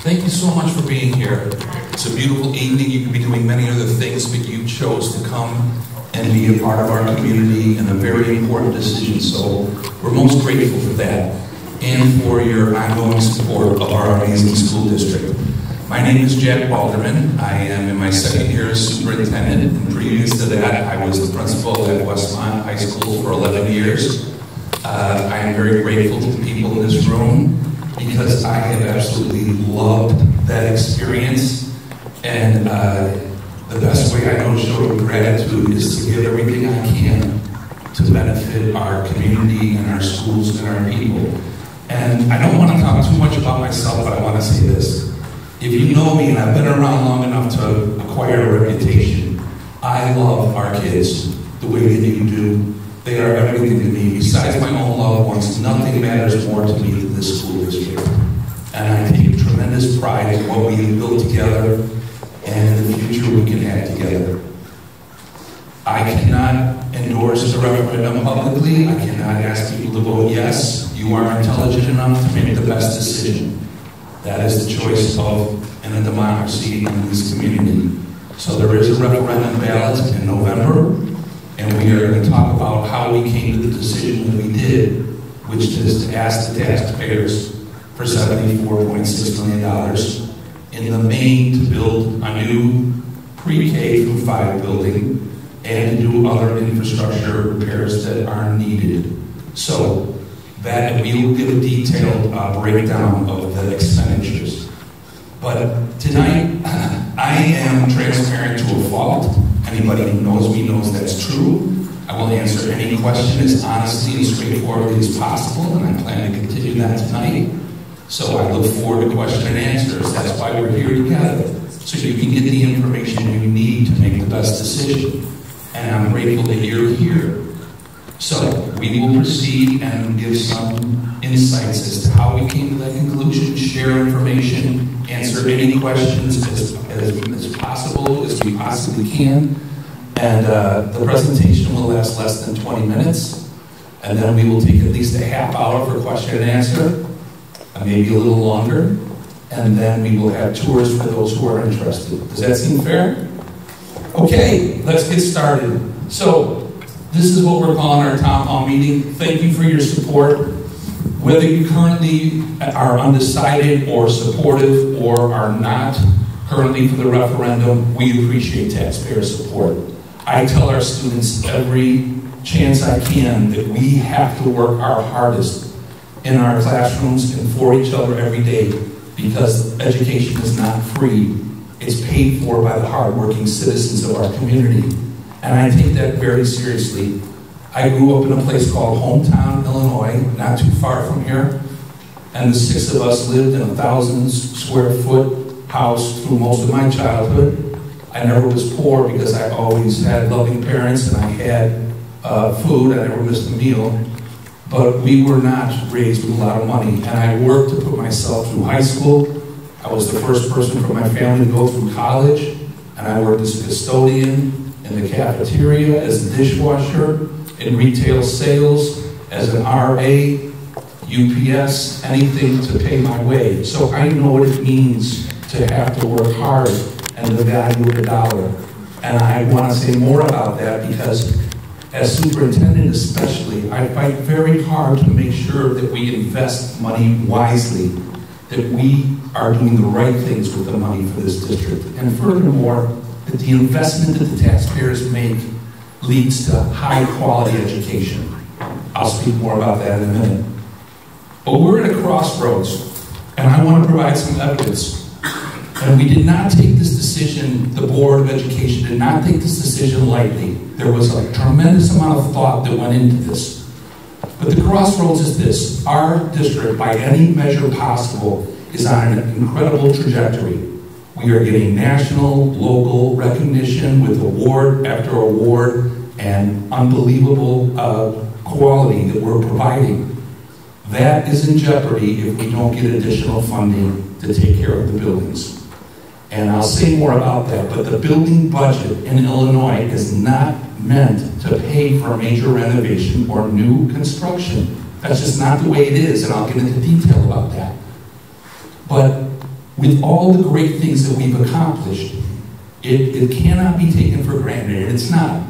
Thank you so much for being here. It's a beautiful evening. You could be doing many other things, but you chose to come and be a part of our community in a very important decision. So we're most grateful for that and for your ongoing support of our amazing school district. My name is Jack Balderman. I am in my second year as superintendent, and previous to that, I was the principal at Westmont High School for 11 years. I am very grateful to the people in this room because I have absolutely loved that experience, and the best way I know to show gratitude is to give everything I can to benefit our community and our schools and our people. And I don't want to talk too much about myself, but I want to say this. If you know me, and I've been around long enough to acquire a reputation, I love our kids the way that you do. They are everything to me. Besides my own loved ones, nothing matters more to me than this school district. And I take tremendous pride in what we have built together and the future we can have together. I cannot endorse the referendum publicly. I cannot ask people to vote yes. You are intelligent enough to make the best decision. That is the choice of in a democracy in this community. So there is a referendum ballot in November, and we are going to talk about how we came to the decision that we did, which is to ask the taxpayers for $74.6 million in the main to build a new pre-K through 5 building and to do other infrastructure repairs that are needed. So that we will give a detailed breakdown of the expenditures. But tonight, I am transparent to a fault. Anybody who knows me knows that's true. I will answer any question as honestly and straightforwardly as possible, and I plan to continue that tonight. So I look forward to question and answers. That's why we're here together, so you can get the information you need to make the best decision. And I'm grateful that you're here. So we will proceed and give some insights as to how we came to that conclusion, share information, answer any questions as possible as we possibly can. And the presentation will last less than 20 minutes. And then we will take at least a half hour for question and answer, maybe a little longer. And then we will have tours for those who are interested. Does that seem fair? Okay, let's get started. So this is what we're calling our town hall meeting. Thank you for your support. Whether you currently are undecided or supportive or are not currently for the referendum, we appreciate taxpayer support. I tell our students every chance I can that we have to work our hardest in our classrooms and for each other every day, because education is not free. It's paid for by the hardworking citizens of our community. And I take that very seriously. I grew up in a place called Hometown, Illinois, not too far from here. And the 6 of us lived in a 1,000 square foot house through most of my childhood. I never was poor because I always had loving parents and I had food. I never missed a meal. But we were not raised with a lot of money. And I worked to put myself through high school. I was the first person from my family to go through college. And I worked as a custodian in the cafeteria, as a dishwasher, in retail sales, as an RA, UPS, anything to pay my way. So I know what it means to have to work hard and the value of the dollar. And I want to say more about that because as superintendent especially, I fight very hard to make sure that we invest money wisely, that we are doing the right things with the money for this district. And furthermore, that the investment that the taxpayers make leads to high quality education. I'll speak more about that in a minute. But we're at a crossroads, and I want to provide some evidence. And we did not take this decision, the Board of Education did not take this decision lightly. There was a tremendous amount of thought that went into this. But the crossroads is this: our district, by any measure possible, is on an incredible trajectory. We are getting national, local recognition with award after award and unbelievable quality that we're providing. That is in jeopardy if we don't get additional funding to take care of the buildings. And I'll say more about that, but the building budget in Illinois is not meant to pay for major renovation or new construction. That's just not the way it is, and I'll get into detail about that. But with all the great things that we've accomplished, it cannot be taken for granted, and it's not.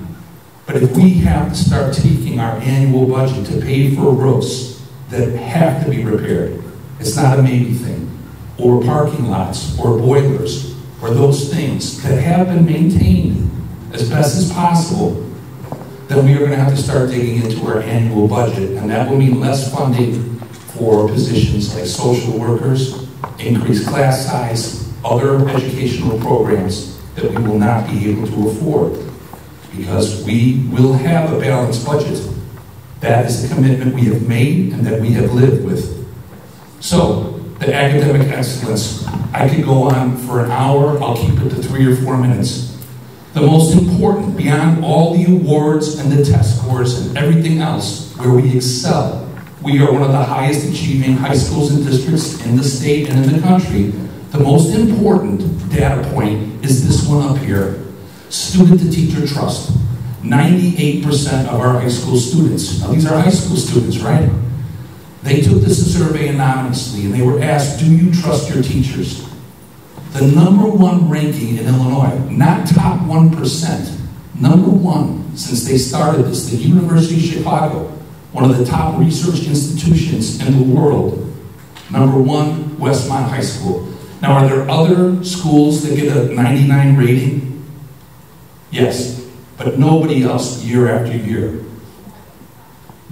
But if we have to start taking our annual budget to pay for roofs that have to be repaired, it's not a maybe thing, or parking lots, or boilers, or those things that have been maintained as best as possible, then we are going to have to start digging into our annual budget, and that will mean less funding for positions like social workers, increased class size, other educational programs that we will not be able to afford, because we will have a balanced budget. That is a commitment we have made and that we have lived with. So, the academic excellence, I could go on for an hour, I'll keep it to 3 or 4 minutes. The most important, beyond all the awards and the test scores and everything else, where we excel, we are one of the highest achieving high schools and districts in the state and in the country. The most important data point is this one up here, student-to-teacher trust. 98% of our high school students, now these are high school students, right? They took this survey anonymously and they were asked, do you trust your teachers? The #1 ranking in Illinois, not top 1%, #1 since they started this, the University of Chicago, one of the top research institutions in the world. #1, Westmont High School. Now, are there other schools that get a 99 rating? Yes, but nobody else year after year.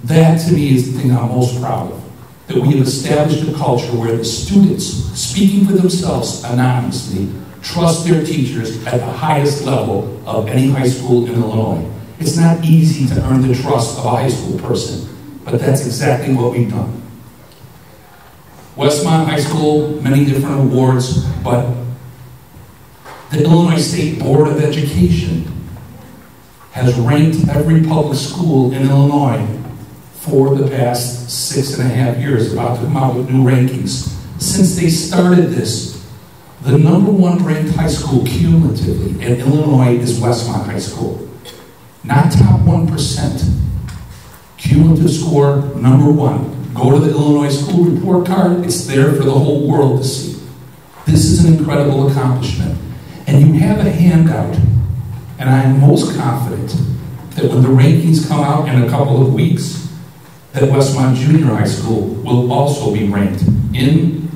That, to me, is the thing I'm most proud of. That we have established a culture where the students, speaking for themselves anonymously, trust their teachers at the highest level of any high school in Illinois. It's not easy to earn the trust of a high school person, but that's exactly what we've done. Westmont High School, many different awards, but the Illinois State Board of Education has ranked every public school in Illinois for the past 6.5 years, about to come out with new rankings. Since they started this, the #1 ranked high school cumulatively in Illinois is Westmont High School. Not top 1%. Cumulative score, #1. Go to the Illinois School Report Card, it's there for the whole world to see. This is an incredible accomplishment. And you have a handout, and I am most confident that when the rankings come out in a couple of weeks, that Westmont Junior High School will also be ranked in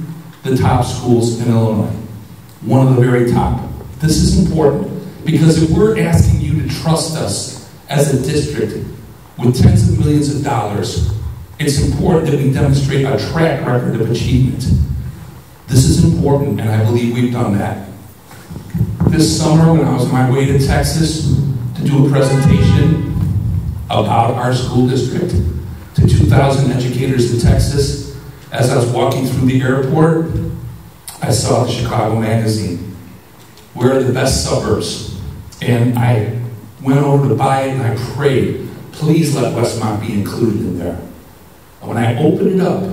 the top schools in Illinois. One of the very top. This is important because if we're asking you to trust us as a district with tens of millions of dollars, it's important that we demonstrate a track record of achievement. This is important, and I believe we've done that. This summer, when I was on my way to Texas to do a presentation about our school district, to 2,000 educators in Texas, as I was walking through the airport, I saw the Chicago Magazine. Where are the best suburbs? And I went over to buy it and I prayed, please let Westmont be included in there. And when I opened it up,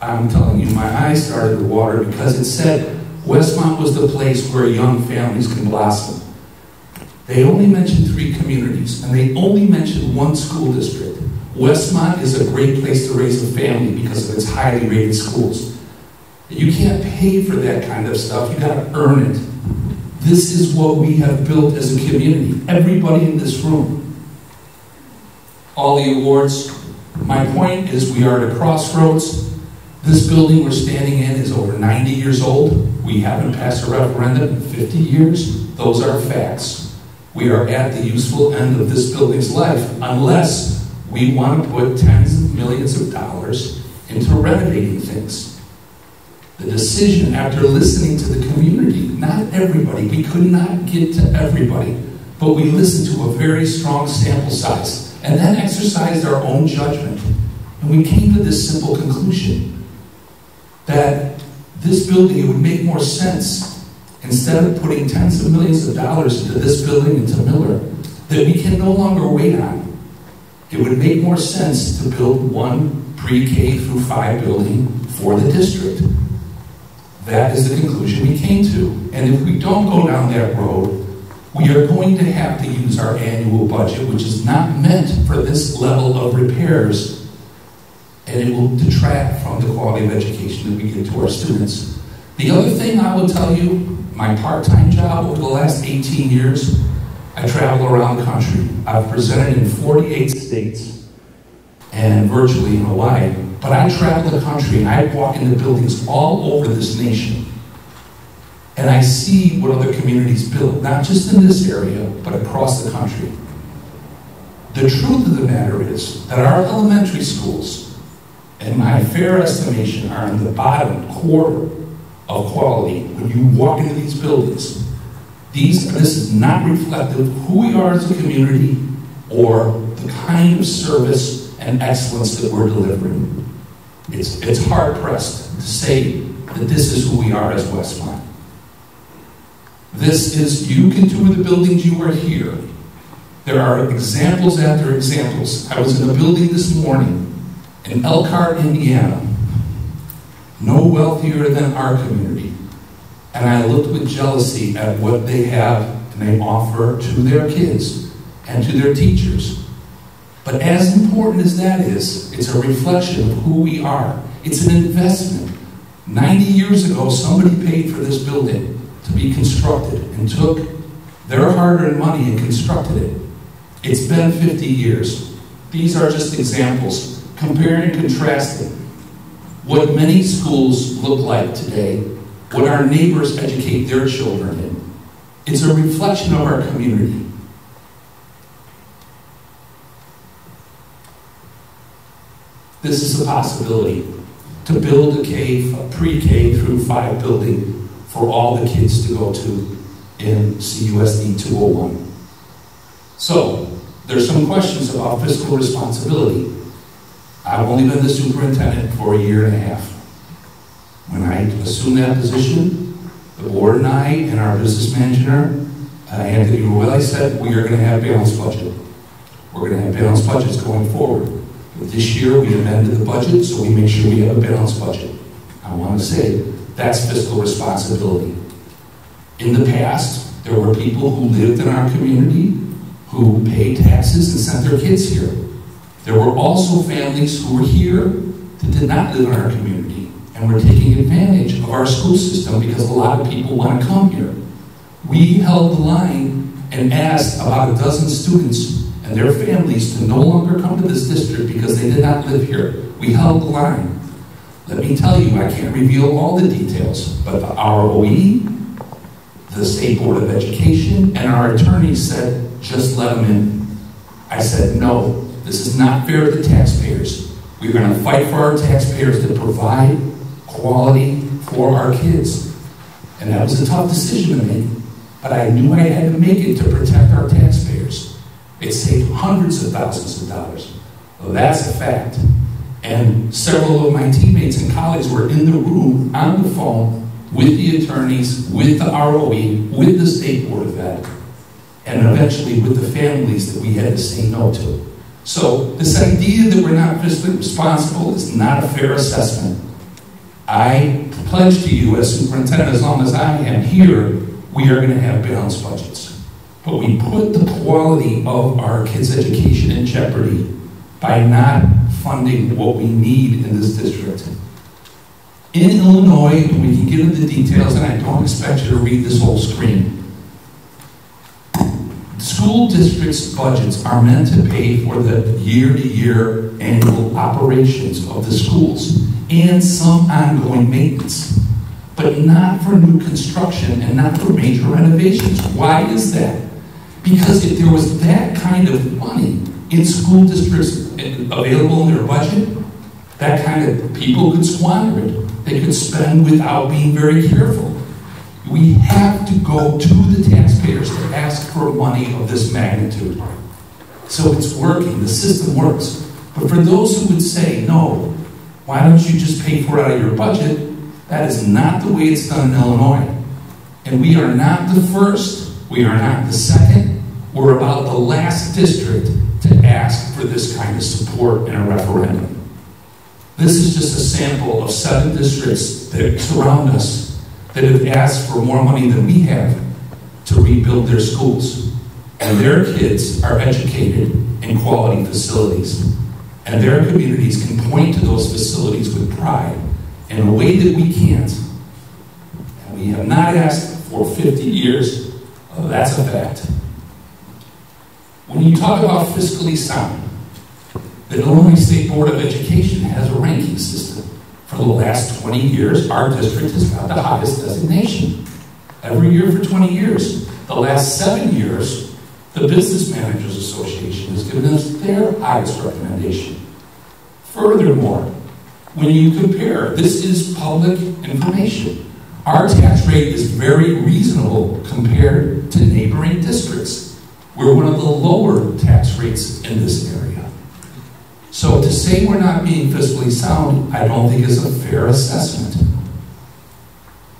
I'm telling you, my eyes started to water because it said Westmont was the place where young families can blossom. They only mentioned 3 communities, and they only mentioned 1 school district. Westmont is a great place to raise a family because of its highly rated schools. You can't pay for that kind of stuff, you gotta earn it. This is what we have built as a community, everybody in this room. All the awards. My point is we are at a crossroads. This building we're standing in is over 90 years old. We haven't passed a referendum in 50 years. Those are facts. We are at the useful end of this building's life unless we want to put tens of millions of dollars into renovating things. The decision after listening to the community, not everybody, we could not get to everybody, but we listened to a very strong sample size and then exercised our own judgment. And we came to this simple conclusion that this building, it would make more sense, instead of putting tens of millions of dollars into this building and to Miller, that we can no longer wait on. It would make more sense to build 1 pre-K through 5 building for the district. That is the conclusion we came to. And if we don't go down that road, we are going to have to use our annual budget, which is not meant for this level of repairs, and it will detract from the quality of education that we give to our students. The other thing I will tell you, my part-time job over the last 18 years, I travel around the country. I've presented in 48 states and virtually in Hawaii, but I travel the country and I walk into buildings all over this nation. And I see what other communities build, not just in this area, but across the country. The truth of the matter is that our elementary schools, in my fair estimation, are in the bottom quarter of quality when you walk into these buildings. This is not reflective of who we are as a community or the kind of service and excellence that we're delivering. It's hard-pressed to say that this is who we are as Westmont. This is, you can tour the buildings, you are here. There are examples after examples. I was in a building this morning in Elkhart, Indiana, no wealthier than our community. And I looked with jealousy at what they have and they offer to their kids and to their teachers. But as important as that is, it's a reflection of who we are. It's an investment. 90 years ago, somebody paid for this building to be constructed and took their hard-earned money and constructed it. It's been 50 years. These are just examples, comparing and contrasting what many schools look like today, what our neighbors educate their children in. It's a reflection of our community. This is a possibility to build a pre-K through 5 building for all the kids to go to in CUSD 201. So, there's some questions about fiscal responsibility. I've only been the superintendent for 1.5 years. When I assumed that position, the board and I and our business manager, Anthony Ruelli, said we are going to have balanced budget. We're going to have balanced budgets going forward. But this year we amended the budget so we make sure we have a balanced budget. I want to say that's fiscal responsibility. In the past, there were people who lived in our community who paid taxes and sent their kids here. There were also families who were here that did not live in our community and were taking advantage of our school system because a lot of people want to come here. We held the line and asked about 12 students and their families to no longer come to this district because they did not live here. We held the line. Let me tell you, I can't reveal all the details, but the ROE, the State Board of Education, and our attorneys said, just let them in. I said, no, this is not fair to the taxpayers. We're going to fight for our taxpayers to provide quality for our kids. And that was a tough decision to make, but I knew I had to make it to protect our taxpayers. It saved hundreds of thousands of dollars. Well, that's a fact. And several of my teammates and colleagues were in the room on the phone with the attorneys, with the ROE, with the State Board of Ed, and eventually with the families that we had to say no to. So this idea that we're not fiscally responsible is not a fair assessment. I pledge to you as superintendent, as long as I am here, we are going to have balanced budgets. But we put the quality of our kids' education in jeopardy by not funding what we need in this district. In Illinois, we can get into the details, and I don't expect you to read this whole screen. School districts' budgets are meant to pay for the year-to-year annual operations of the schools and some ongoing maintenance, but not for new construction and not for major renovations. Why is that? Because if there was that kind of money in school districts available in their budget, that kind of people could squander it. They could spend without being very careful. We have to go to the taxpayers to ask for money of this magnitude. So it's working, the system works. But for those who would say, no, why don't you just pay for it out of your budget? That is not the way it's done in Illinois. And we are not the first, we are not the second, we're about the last district to ask for this kind of support in a referendum. This is just a sample of 7 districts that surround us that have asked for more money than we have to rebuild their schools. And their kids are educated in quality facilities. And their communities can point to those facilities with pride in a way that we can't. And we have not asked for 50 years. That's a fact. When you talk about fiscally sound, the Illinois State Board of Education has a ranking system. For the last 20 years, our district has got the highest designation. Every year for 20 years. The last 7 years, the Business Managers Association has given us their highest recommendation. Furthermore, when you compare, this is public information. Our tax rate is very reasonable compared to neighboring districts. We're one of the lower tax rates in this area. So to say we're not being fiscally sound, I don't think is a fair assessment.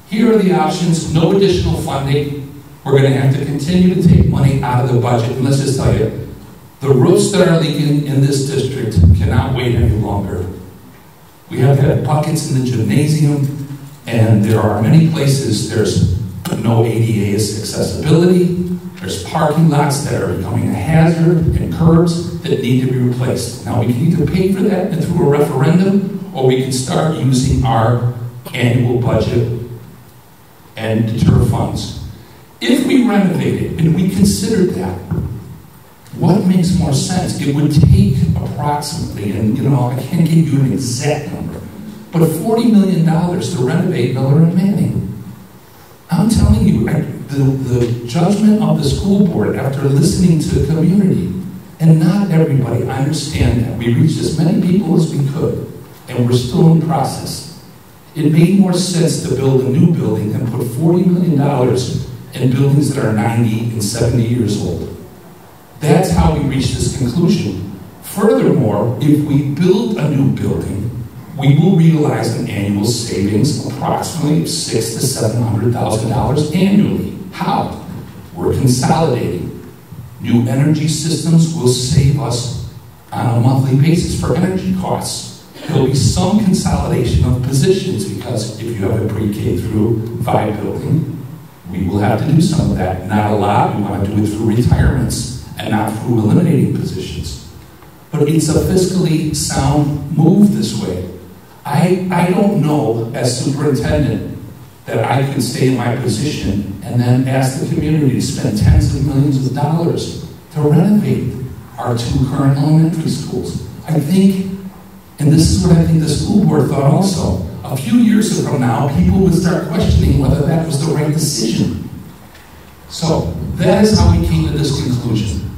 Here are the options: no additional funding. We're going to have to continue to take money out of the budget. And let's just tell you, the roofs that are leaking in this district cannot wait any longer. We have had buckets in the gymnasium, and there are many places there's no ADA accessibility. There's parking lots that are becoming a hazard and curbs that need to be replaced. Now, we can either pay for that through a referendum, or we can start using our annual budget and deter funds. If we renovate it, and we considered that, what makes more sense? It would take approximately, and I can't give you an exact number, but $40 million to renovate Miller and Manning. I'm telling you, the judgment of the school board after listening to the community, and not everybody, I understand that. We reached as many people as we could, and we're still in process. It made more sense to build a new building than put $40 million in buildings that are 90 and 70 years old. That's how we reached this conclusion. Furthermore, if we build a new building, we will realize an annual savings of approximately $600,000 to $700,000 annually. How? We're consolidating. New energy systems will save us on a monthly basis for energy costs. There will be some consolidation of positions, because if you have a pre-K through 5 building, we will have to do some of that. Not a lot. We want to do it through retirements and not through eliminating positions. But it's a fiscally sound move this way. I don't know, as superintendent, that I can stay in my position and then ask the community to spend tens of millions of dollars to renovate our 2 current elementary schools. I think, and this is what I think the school board thought also, a few years from now, people would start questioning whether that was the right decision. So that is how we came to this conclusion.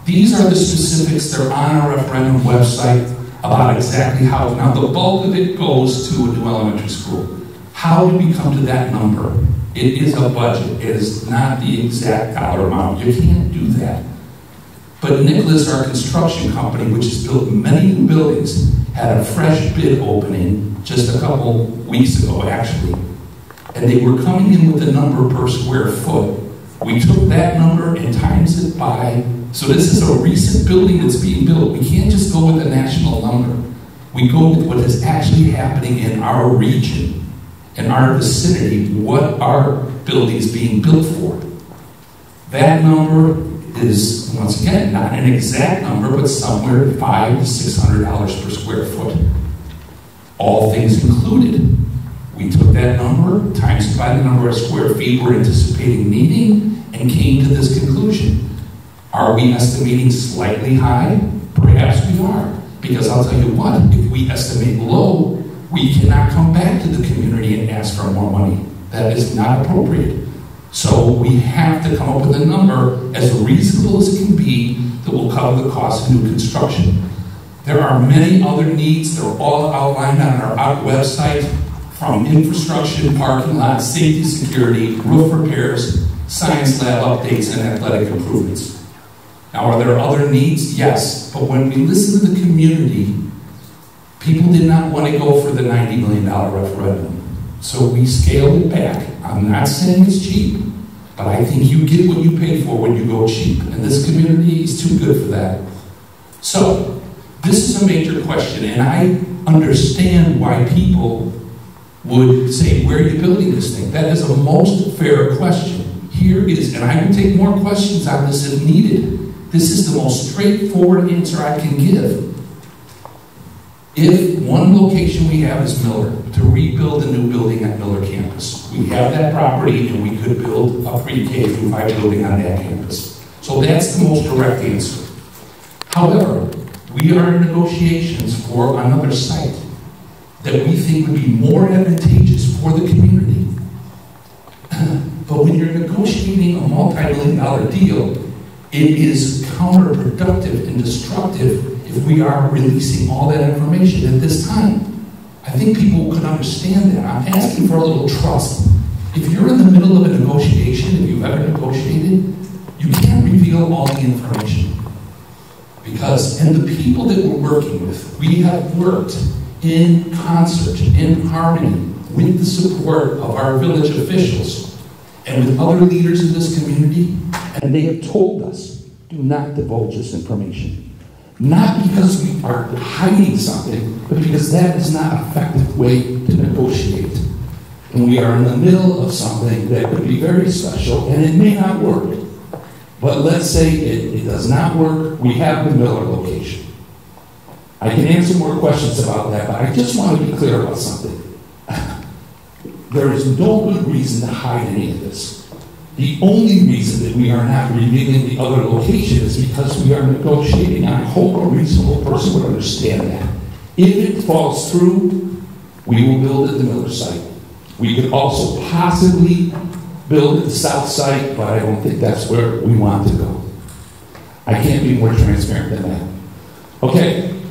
These are the specifics. They're on our referendum website about exactly how. Now, the bulk of it goes to a new elementary school. How do we come to that number? It is a budget. It is not the exact dollar amount. You can't do that. But Nicholas, our construction company, which has built many new buildings, had a fresh bid opening just a couple weeks ago, actually. And they were coming in with a number per square foot. We took that number and times it by. So this is a recent building that's being built. We can't just go with a national number. We go with what is actually happening in our region, in our vicinity, what our building is being built for. That number is, once again, not an exact number, but somewhere $500 to $600 per square foot. All things included. We took that number, times it by the number of square feet we're anticipating needing, and came to this conclusion. Are we estimating slightly high? Perhaps we are. Because I'll tell you what, if we estimate low, we cannot come back to the community and ask for more money. That is not appropriate. So we have to come up with a number as reasonable as it can be that will cover the cost of new construction. There are many other needs. They're all outlined on our website, from infrastructure, parking lots, safety, security, roof repairs, science lab updates, and athletic improvements. Now, are there other needs? Yes. But when we listen to the community, people did not want to go for the $90 million referendum. So we scaled it back. I'm not saying it's cheap, but I think you get what you pay for when you go cheap. And this community is too good for that. So, this is a major question, and I understand why people would say, where are you building this thing? That is a most fair question. Here is, and I will take more questions on this if needed. This is the most straightforward answer I can give. If one location we have is Miller, to rebuild a new building at Miller campus. We have that property and we could build a pre-K through 5 building on that campus. So that's the most direct answer. However, we are in negotiations for another site that we think would be more advantageous for the community. But when you're negotiating a multi-million-dollar deal, it is counterproductive and destructive if we are releasing all that information at this time. I think people could understand that. I'm asking for a little trust. If you're in the middle of a negotiation, if you've ever negotiated, you can't reveal all the information. And the people that we're working with, we have worked in concert, in harmony, with the support of our village officials and with other leaders in this community, and they have told us, do not divulge this information. Not because we are hiding something, but because that is not an effective way to negotiate. And we are in the middle of something that could be very special, and it may not work. But let's say it does not work. We have the Miller location. I can answer more questions about that, but I just want to be clear about something. There is no good reason to hide any of this. The only reason that we are not revealing the other location is because we are negotiating. I hope a reasonable person would understand that. If it falls through, we will build at the Miller site. We could also possibly build at the south site, but I don't think that's where we want to go. I can't be more transparent than that. Okay,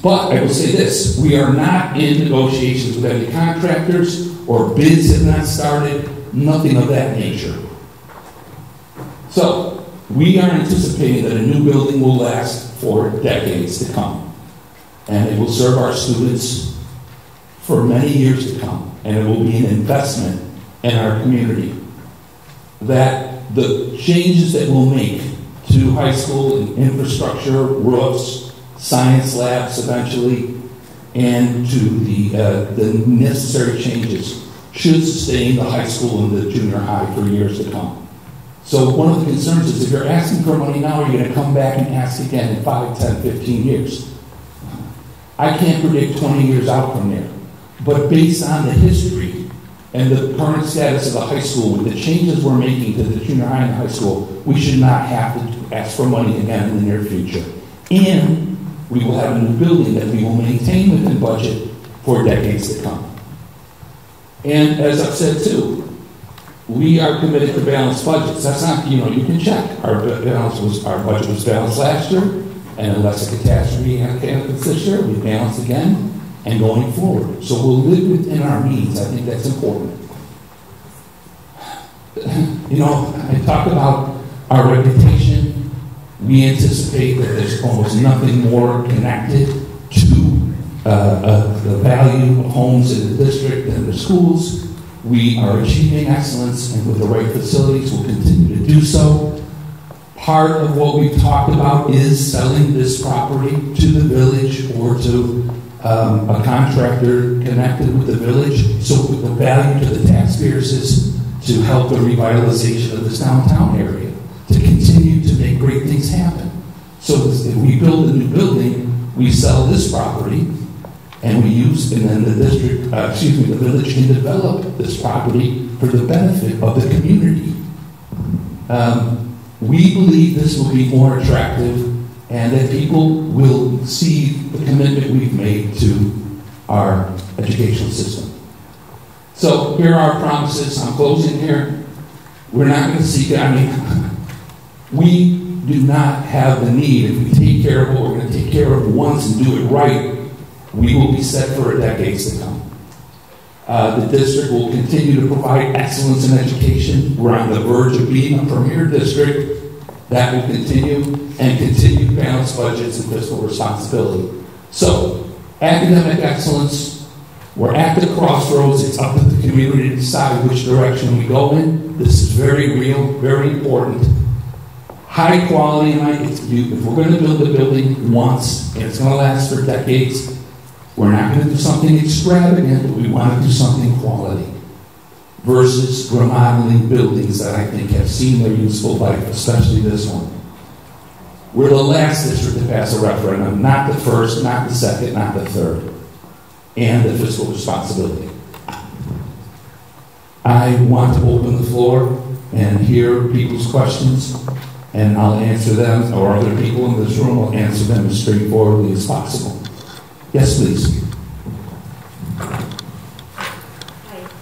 but I will say this. We are not in negotiations with any contractors, or bids have not started, nothing of that nature. So, we are anticipating that a new building will last for decades to come. And it will serve our students for many years to come. And it will be an investment in our community. That the changes that we'll make to high school and infrastructure, roofs, science labs eventually, and to the necessary changes should sustain the high school and the junior high for years to come. So one of the concerns is if you're asking for money now, you're going to come back and ask again in 5, 10, 15 years. I can't predict 20 years out from there. But based on the history and the current status of the high school, with the changes we're making to the junior high and high school, we should not have to ask for money again in the near future. And we will have a new building that we will maintain within budget for decades to come. And as I've said too, we are committed to balanced budgets. That's not, you can check. Our budget was balanced last year, and unless a catastrophe happens this year, we balance again and going forward. So we'll live within our means. I think that's important. I talked about our reputation. We anticipate that there's almost nothing more connected to the value of homes in the district than the schools. We are achieving excellence, and with the right facilities, we'll continue to do so. Part of what we've talked about is selling this property to the village or to a contractor connected with the village. So the value to the taxpayers is to help the revitalization of this downtown area, to continue to make great things happen. So if we build a new building, we sell this property, and then the district, the village can develop this property for the benefit of the community. We believe this will be more attractive, and that people will see the commitment we've made to our educational system. So here are our promises. I'm closing here. We're not going to seek it. We do not have the need. If we take care of what we're going to take care of once and do it right, we will be set for decades to come. The district will continue to provide excellence in education. We're on the verge of being a premier district. That will continue, and continue balanced budgets and fiscal responsibility. So, academic excellence, we're at the crossroads. It's up to the community to decide which direction we go in. This is very real, very important. High quality, if we're going to build a building once, and it's going to last for decades, we're not going to do something extravagant, but we want to do something quality. Versus remodeling buildings that I think have seen their useful life, especially this one. We're the last district to pass a referendum, not the first, not the second, not the third, and the fiscal responsibility. I want to open the floor and hear people's questions, and I'll answer them, or other people in this room will answer them as straightforwardly as possible. Yes, please.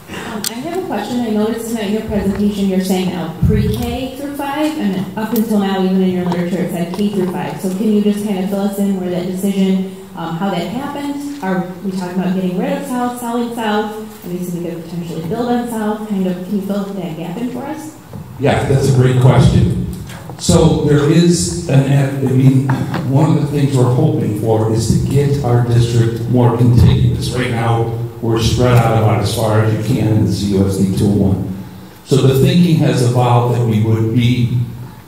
I have a question. I noticed in your presentation you're saying now pre-K through 5, and up until now, even in your literature, it said K through 5. So can you just kind of fill us in where that decision, how that happened? Are we talking about getting rid of South, selling South? Obviously, we could potentially build on South. Kind of, can you fill that gap in for us? Yeah, that's a great question. So there is one of the things we're hoping for is to get our district more contiguous. Right now, we're spread out about as far as you can in the CUSD 201. So the thinking has evolved that we would be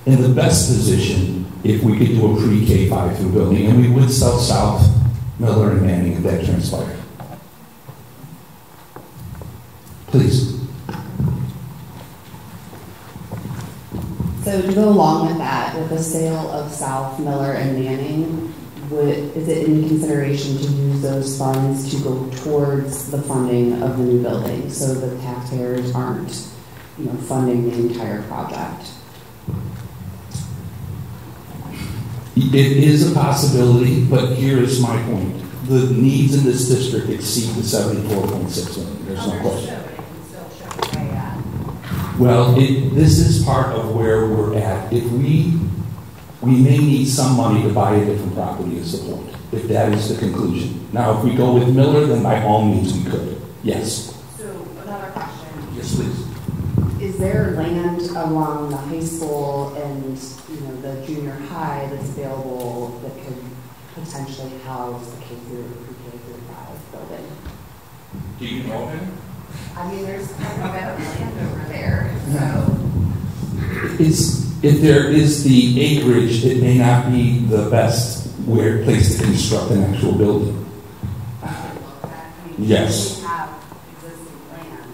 in the best position if we could do a pre-K 5 through building, and we would sell South, Miller, and Manning if that transpired. Please. So to go along with that, with the sale of South, Miller, and Manning, is it in consideration to use those funds to go towards the funding of the new building, so the taxpayers aren't, funding the entire project? It is a possibility, but here is my point. The needs in this district exceed the 74.6 million. There's no question. Well, this is part of where we're at. If we may need some money to buy a different property as the point, if that is the conclusion. Now, if we go with Miller, then by all means we could. Yes. So another question. Yes, please. Is there land along the high school and the junior high that's available that could potentially house the K through pre-K through 5 building? Do you know him? I mean, there's quite a bit of land over there, so. If there is the acreage, it may not be the best place to construct an actual building. Yes. We have existing land.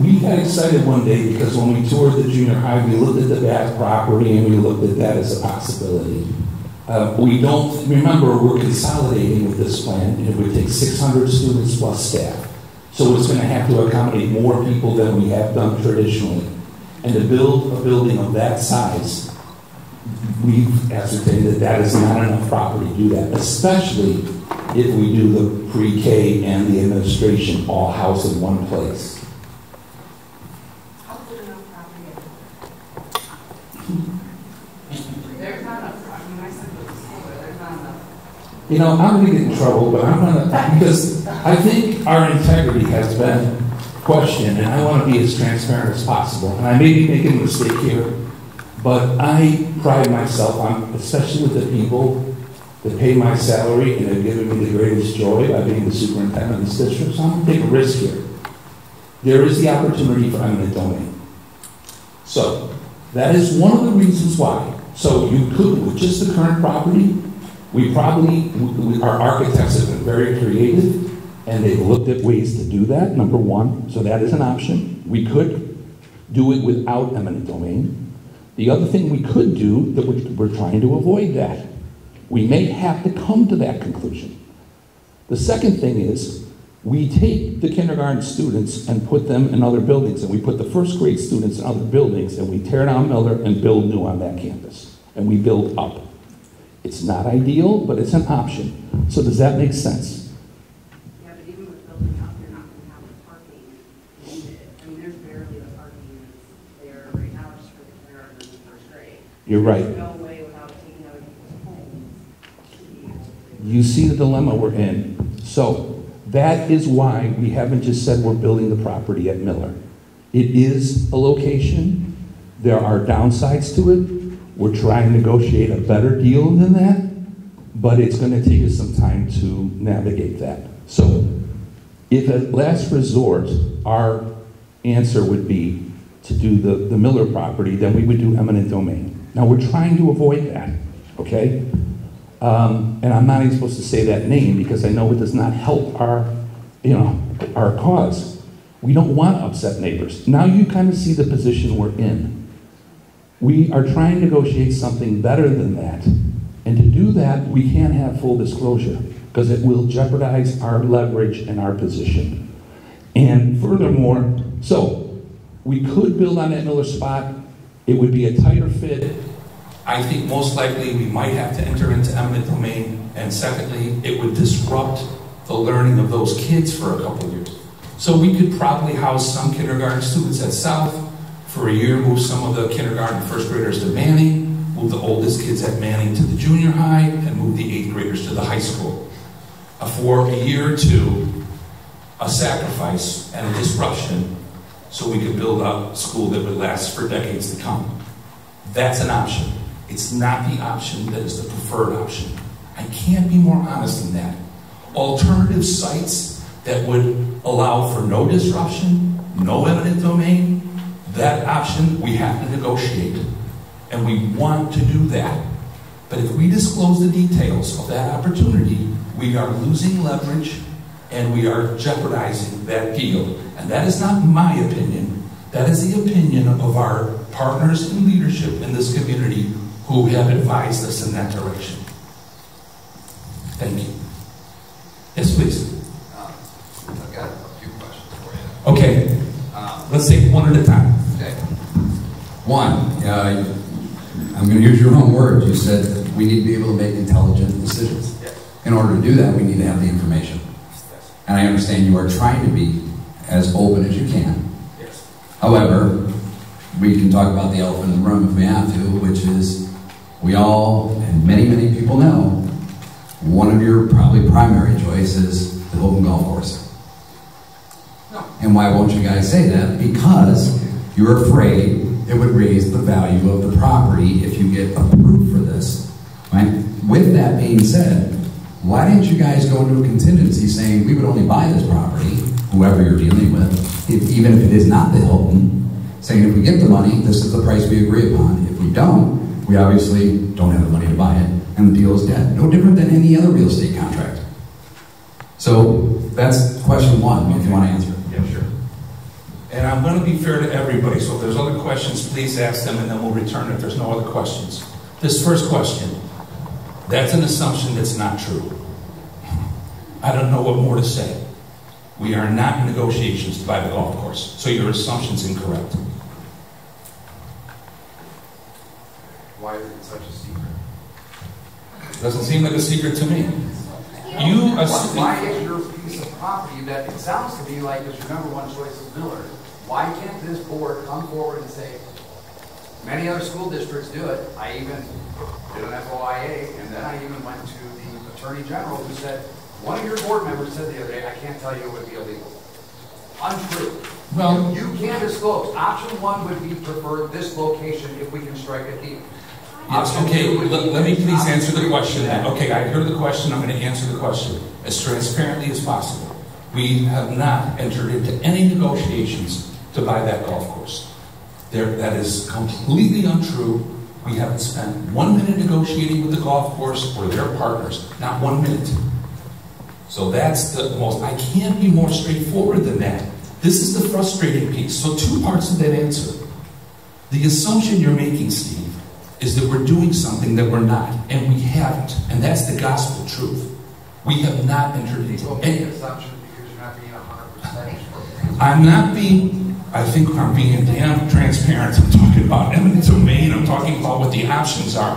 We got excited one day because when we toured the junior high, we looked at the back property and we looked at that as a possibility. We don't, remember, we're consolidating with this plan, and it would take 600 students plus staff. So it's going to have to accommodate more people than we have done traditionally. And to build a building of that size, we've ascertained that that is not enough property to do that, especially if we do the pre-K and the administration all housed in one place. How's there enough property? There's not enough property. I said there's not enough. I'm going to get in trouble, but I'm going to, because I think our integrity has been questioned, and I want to be as transparent as possible. And I may be making a mistake here, but I pride myself on, especially with the people that pay my salary and have given me the greatest joy by being the superintendent of this district, so I'm going to take a risk here. There is the opportunity for eminent domain. So, that is one of the reasons why. So you could, with just the current property, our architects have been very creative, and they've looked at ways to do that, number one, so that is an option. We could do it without eminent domain. The other thing we could do, that we're trying to avoid that. We may have to come to that conclusion. The second thing is, we take the kindergarten students and put them in other buildings, and we put the first grade students in other buildings, and we tear down Miller and build new on that campus. And we build up. It's not ideal, but it's an option. So does that make sense? Yeah, but even with building up, you're not going to have the parking needed. I mean, there's barely the parking that's there right now just for the kindergarten and the first grade. You're right. There's no way without taking other people's homes. You see the dilemma we're in. So that is why we haven't just said we're building the property at Miller. It is a location. There are downsides to it. We're trying to negotiate a better deal than that, but it's going to take us some time to navigate that. So if at last resort, our answer would be to do the Miller property, then we would do eminent domain. Now we're trying to avoid that, okay? And I'm not even supposed to say that name because I know it does not help our cause. We don't want to upset neighbors. Now you kind of see the position we're in. We are trying to negotiate something better than that. And to do that, we can't have full disclosure because it will jeopardize our leverage and our position. And furthermore, so we could build on that Miller spot. It would be a tighter fit. I think most likely we might have to enter into eminent domain. And secondly, it would disrupt the learning of those kids for a couple of years. So we could probably house some kindergarten students at South for a year, move some of the kindergarten first graders to Manning, move the oldest kids at Manning to the junior high, and move the 8th graders to the high school. For a year or two, a sacrifice and a disruption so we could build up a school that would last for decades to come. That's an option. It's not the option that is the preferred option. I can't be more honest than that. Alternative sites that would allow for no disruption, no eminent domain, that option we have to negotiate. And we want to do that. But if we disclose the details of that opportunity, we are losing leverage and we are jeopardizing that deal. And that is not my opinion. That is the opinion of our partners in leadership in this community who have advised us in that direction. Thank you. Yes, please. I've got a few questions for you. Okay. Let's take one at a time. Okay. One, I'm going to use your own words. You said we need to be able to make intelligent decisions. Yes. In order to do that, we need to have the information. Yes. And I understand you are trying to be as open as you can. Yes. However, we can talk about the elephant in the room if we have to, which is we all, and many, many people know, one of your probably primary choice is the Hilton Golf Course. No. And why won't you guys say that? Because you're afraid it would raise the value of the property if you get approved for this. Right? With that being said, why didn't you guys go into a contingency saying we would only buy this property, whoever you're dealing with, even if it is not the Hilton, saying if we get the money, this is the price we agree upon. If we don't, we obviously don't have the money to buy it, and the deal is dead. No different than any other real estate contract. So that's question one, if you want to answer it. Yeah, sure. And I'm going to be fair to everybody, so if there's other questions, please ask them, and then we'll return if there's no other questions. This first question, that's an assumption that's not true. I don't know what more to say. We are not in negotiations to buy the golf course, so your assumption's incorrect. Why is it such a secret? Doesn't seem like a secret to me. Why is your piece of property that it sounds to me like is your number one choice of Miller? Why can't this board come forward and say, many other school districts do it. I even did an FOIA, and then I even went to the Attorney General who said, one of your board members said the other day, I can't tell you it would be illegal. Untrue. Well, you can't disclose. Option one would be preferred this location if we can strike a deal. Yes, okay, let me please answer the question then. Okay, I heard the question, I'm going to answer the question as transparently as possible. We have not entered into any negotiations to buy that golf course. That is completely untrue. We haven't spent 1 minute negotiating with the golf course or their partners, not 1 minute. So that's the most, I can't be more straightforward than that. This is the frustrating piece. So two parts of that answer. The assumption you're making, Steve, is that we're doing something that we're not, and we haven't. And that's the gospel truth. We have not entered into any assumption because you're not being 100%. I'm not being, I think I'm being damn transparent. I'm talking about eminent domain. I'm talking about what the options are.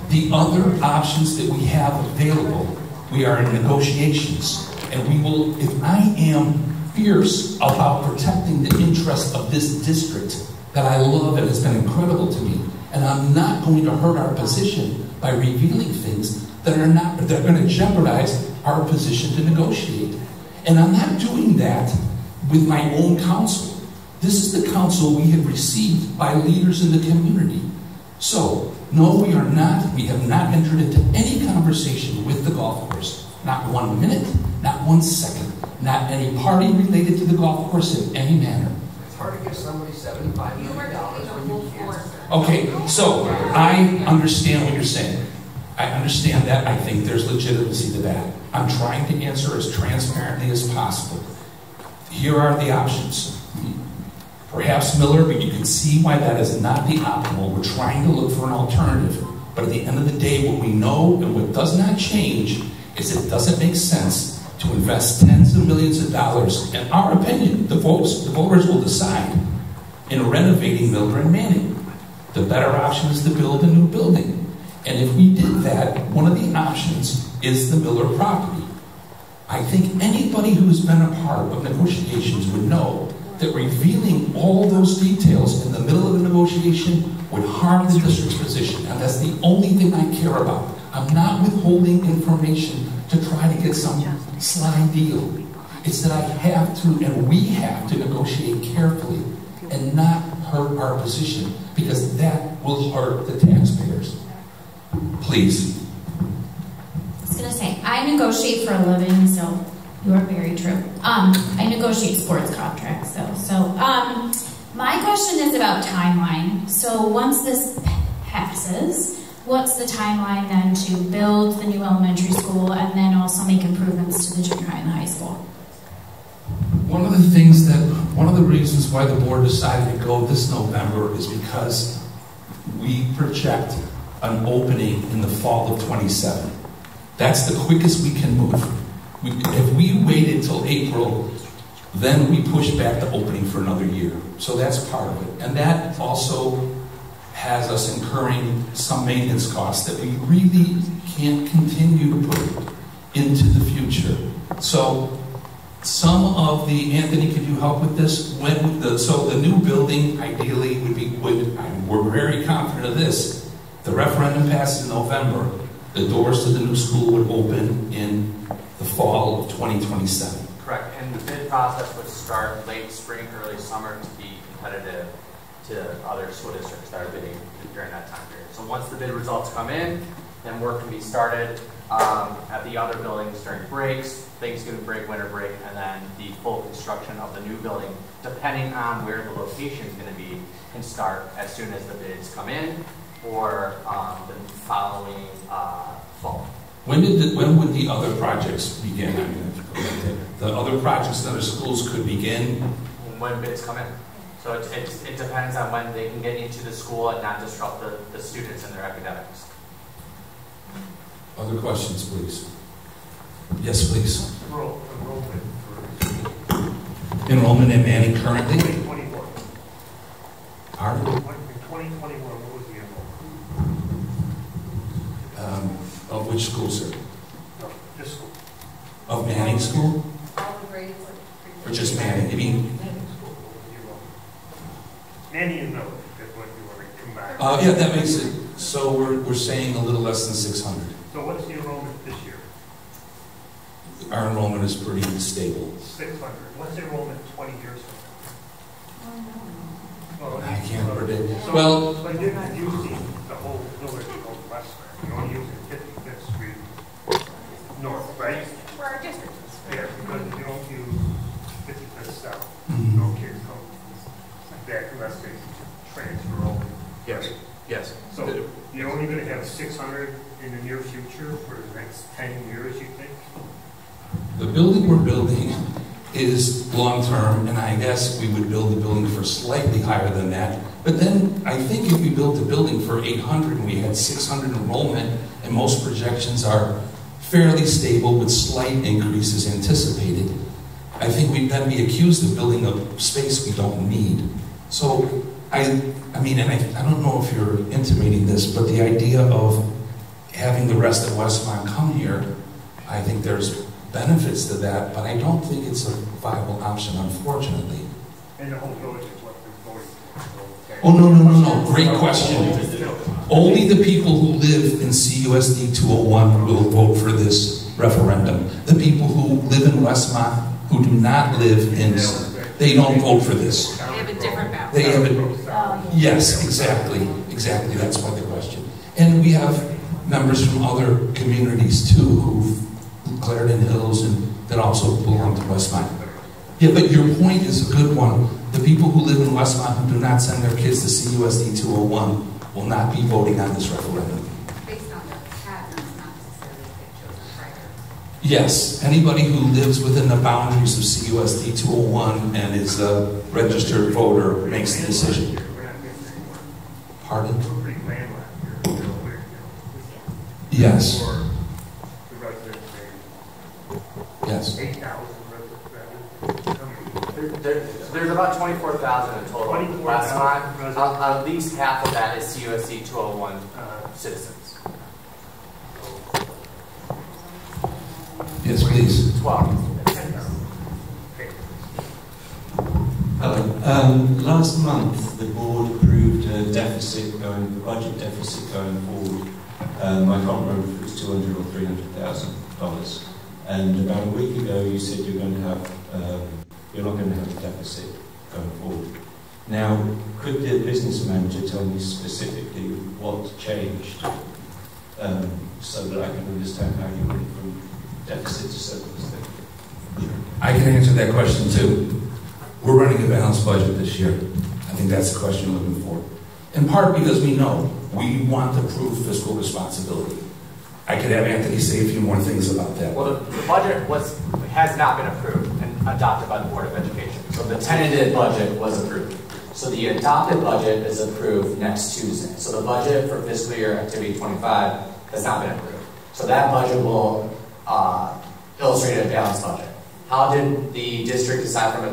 The other options that we have available, we are in negotiations. And we will, if I am fierce about protecting the interest of this district that I love and has been incredible to me, and I'm not going to hurt our position by revealing things that are going to jeopardize our position to negotiate. And I'm not doing that with my own counsel. This is the counsel we have received by leaders in the community. So, no, we have not entered into any conversation with the golf course. Not 1 minute, not 1 second, not any party related to the golf course in any manner. It's hard to give somebody $75 million when you can't. Okay, so I understand what you're saying. I understand that. I think there's legitimacy to that. I'm trying to answer as transparently as possible. Here are the options. Perhaps Miller, but you can see why that is not the optimal. We're trying to look for an alternative. But at the end of the day, what we know and what does not change is it doesn't make sense to invest tens of millions of dollars, in our opinion, the voters will decide, in renovating Miller and Manning. The better option is to build a new building. And if we did that, one of the options is the Miller property. I think anybody who's been a part of negotiations would know that revealing all those details in the middle of the negotiation would harm the district's position, and that's the only thing I care about. I'm not withholding information to try to get some slide deal. It's that I have to, and we have to negotiate carefully and not hurt our position, because that will hurt the taxpayers. Please. I was going to say, I negotiate for a living, so you are very true. I negotiate sports contracts, though. So, my question is about timeline. So, once this passes, what's the timeline then to build the new elementary school and then also make improvements to the junior high and the high school? One of the reasons why the board decided to go this November is because we project an opening in the fall of 27. That's the quickest we can move. If we waited till April, then we push back the opening for another year. So that's part of it. And that also has us incurring some maintenance costs that we really can't continue to put into the future. So some of the, Anthony, could you help with this? So the new building ideally we're very confident of this. The referendum passes in November. The doors to the new school would open in the fall of 2027. Correct, and the bid process would start late spring, early summer to be competitive to other school districts that are bidding during that time period. So once the bid results come in, then work can be started at the other buildings during breaks, Thanksgiving break, winter break, and then the full construction of the new building, depending on where the location is going to be, can start as soon as the bids come in or the following fall. When would the other projects begin? I mean, the other projects in other schools could begin when bids come in. So it depends on when they can get into the school and not disrupt the students and their academics. Other questions, please? Yes, please. Enrollment in Manning currently? 2021. Pardon? In 2021, what was the enrollment? Of which school, sir? No, this school. Of Manning School? All the grades Or just Manning? You mean? Manning School, what was the enrollment? Manning and Miller, that's what you want to combine. Yeah, that makes it, so we're saying a little less than 600. So what's the enrollment this year? Our enrollment is pretty stable. 600. What's the enrollment 20 years ago? Well, I can't predict. So, Well, but you're not using the whole village of Westland. You're only using 55th Street North, right? for our district. Yeah, because you don't use 55th South. Mhm. No kids come back unless they transfer over. Yes. Yes. So you're only going to have 600 in the near future for the next 10 years, you think? the building we're building is long-term, and I guess we would build the building for slightly higher than that. But then I think if we built the building for 800 and we had 600 enrollment, and most projections are fairly stable with slight increases anticipated, I think we'd then be accused of building a space we don't need. So I mean, and I don't know if you're intimating this, but the idea of having the rest of Westmont come here, I think there's benefits to that, but I don't think it's a viable option, unfortunately. And the whole village is what we're going for. Oh, no. Great question. Only the people who live in CUSD 201 will vote for this referendum. The people who live in Westmont, who do not live in, they don't vote for this. They have a different ballot. They have it. Yes, exactly. That's why the question. And we have members from other communities too, who've Clarendon Hills, and that also belong to Westmont. Yeah, but your point is a good one. The people who live in Westmont who do not send their kids to CUSD 201 will not be voting on this referendum. Based on the patterns, not necessarily if they've chosen prior. Yes, anybody who lives within the boundaries of CUSD 201 and is a registered voter makes the decision. Pardon? Yes. Yes. There's about 24,000 in total. Last time, at least half of that is CUSD 201 citizens. Yes, please. 12. Hello. Last month, the board approved a budget deficit going forward. I can't remember if it was $200,000 or $300,000. And about a week ago, you said you're not going to have a deficit going forward. Now, could the business manager tell me specifically what changed, so that I can understand how you went from deficit to surplus? I can answer that question too. We're running a balanced budget this year. I think that's the question you're looking for. In part because we know we want to prove fiscal responsibility. I could have Anthony say a few more things about that. Well, the budget has not been approved and adopted by the Board of Education. So the tentative budget was approved. So the adopted budget is approved next Tuesday. So the budget for fiscal year activity 25 has not been approved. So that budget will illustrate a balanced budget. How did the district decide from a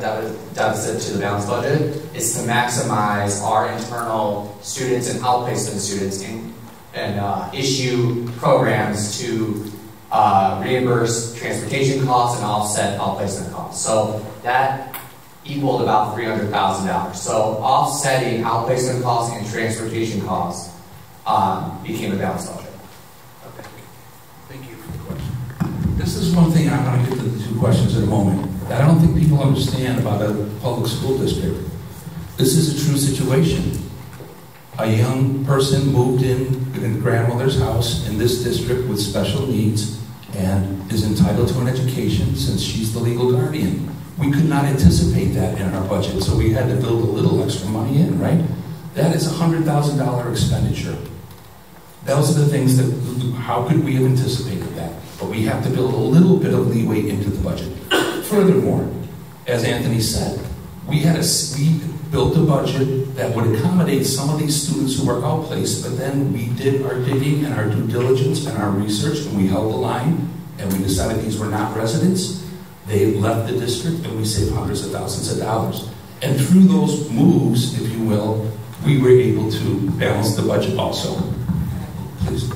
deficit to the balanced budget? Is to maximize our internal students and outplacement students and issue programs to reimburse transportation costs and offset outplacement costs. So that equaled about $300,000. So offsetting outplacement costs and transportation costs became a balanced budget. Okay. Thank you for the question. This is one thing I want to get to the two questions in a moment that I don't think people understand about a public school district. This is a true situation. A young person moved in grandmother's house in this district with special needs and is entitled to an education since she's the legal guardian. We could not anticipate that in our budget, so we had to build a little extra money in, right? That is a $100,000 expenditure. Those are the things that, how could we have anticipated that? But we have to build a little bit of leeway into the budget. Furthermore, as Anthony said, we built a budget that would accommodate some of these students who were outplaced, but then we did our digging and our due diligence and our research, and we held the line, and we decided these were not residents. They left the district, and we saved hundreds of thousands of dollars. And through those moves, if you will, we were able to balance the budget also. Please.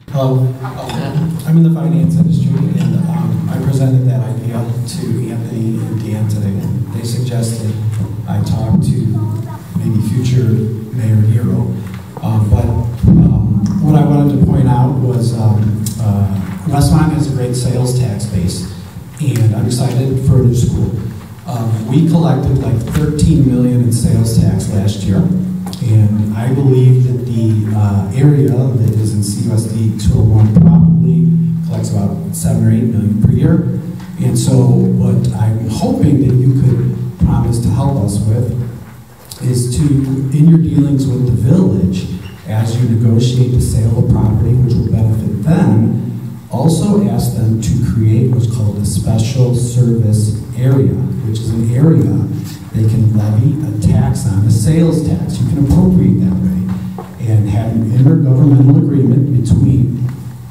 Hello, I'm in the finance industry, and I presented that idea to Anthony and Dan today. They suggested I talk to maybe future Mayor Nero. What I wanted to point out was Westmont has a great sales tax base, and I'm excited for the school. We collected like $13 million in sales tax last year. And I believe that the area that is in CUSD 201 probably collects about $7 or $8 million per year. And so what I'm hoping that you could promise to help us with is to, in your dealings with the village, as you negotiate the sale of property, which will benefit them, also ask them to create what's called a special service area, which is an area they can levy a tax on, a sales tax. You can appropriate that way and have an intergovernmental agreement between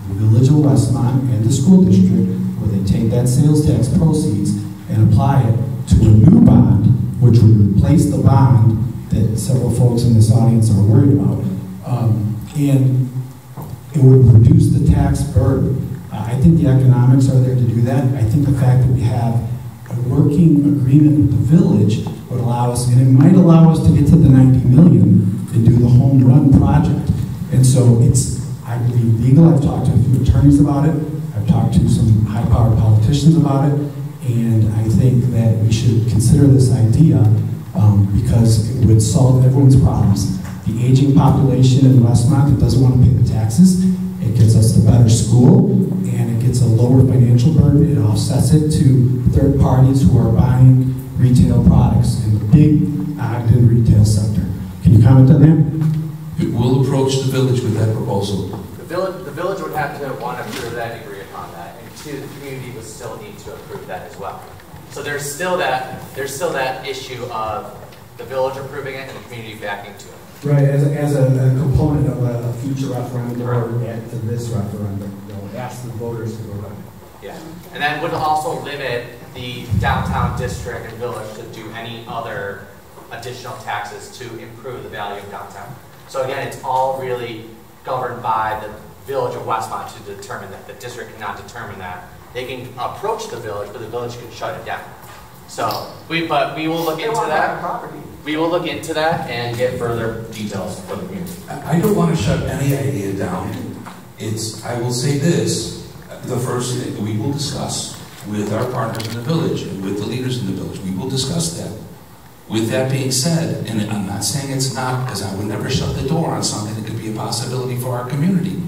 the Village of Westmont and the school district where they take that sales tax proceeds and apply it to a new bond, which would replace the bond that several folks in this audience are worried about. And it would reduce the tax burden. I think the economics are there to do that. I think the fact that we have a working agreement with the village would allow us, and it might allow us to get to the 90 million and do the home run project. And so it's, I believe, legal. I've talked to a few attorneys about it. I've talked to some high-powered politicians about it. And I think that we should consider this idea because it would solve everyone's problems. The aging population in Westmont that doesn't want to pay the taxes, it gets us a better school, and it gets a lower financial burden. It offsets it to third parties who are buying retail products. And the big Ogden retail sector. Can you comment on that? We'll approach the village with that proposal. The village would have to, one, approve that and agree upon that, and two, the community would still need to approve that as well. So there's still that issue of the village approving it and the community backing to it. Right, as a component of a future referendum or add to this referendum, ask the voters to vote on it. Yeah, and that would also limit the downtown district and village to do any other additional taxes to improve the value of downtown. So again, it's all really governed by the village of Westmont to determine that. The district cannot determine that. They can approach the village, but the village can shut it down. So, we will look into that. We will look into that and get further details from the community. I don't want to shut any idea down. I will say this, the first thing we will discuss with our partners in the village and with the leaders in the village, we will discuss that. With that being said, and I'm not saying it's not, because I would never shut the door on something that could be a possibility for our community.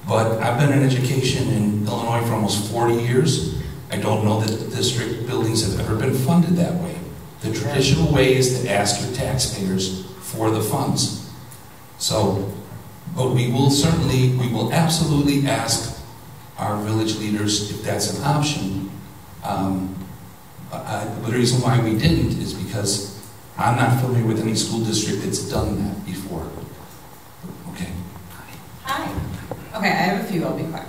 But I've been in education in Illinois for almost 40 years. I don't know that the district buildings have ever been funded that way. The traditional way is to ask your taxpayers for the funds. So, but we will absolutely ask our village leaders if that's an option. The reason why we didn't is because I'm not familiar with any school district that's done that before. Okay. Hi. Okay, I have a few, I'll be quick.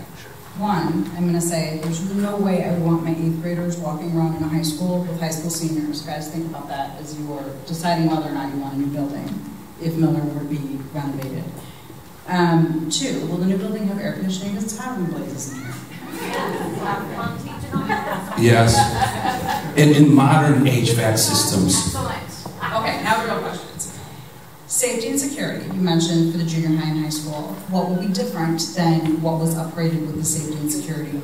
One, I'm going to say there's no way I would want my 8th graders walking around in a high school with high school seniors. Guys, think about that as you are deciding whether or not you want a new building, if Miller were to be renovated. 2, will the new building have air conditioning? Because it's hot when blazes in here. Yes. In modern HVAC systems. Okay, now real questions. Safety and security, you mentioned for the junior high and high school. What will be different than what was upgraded with the safety and security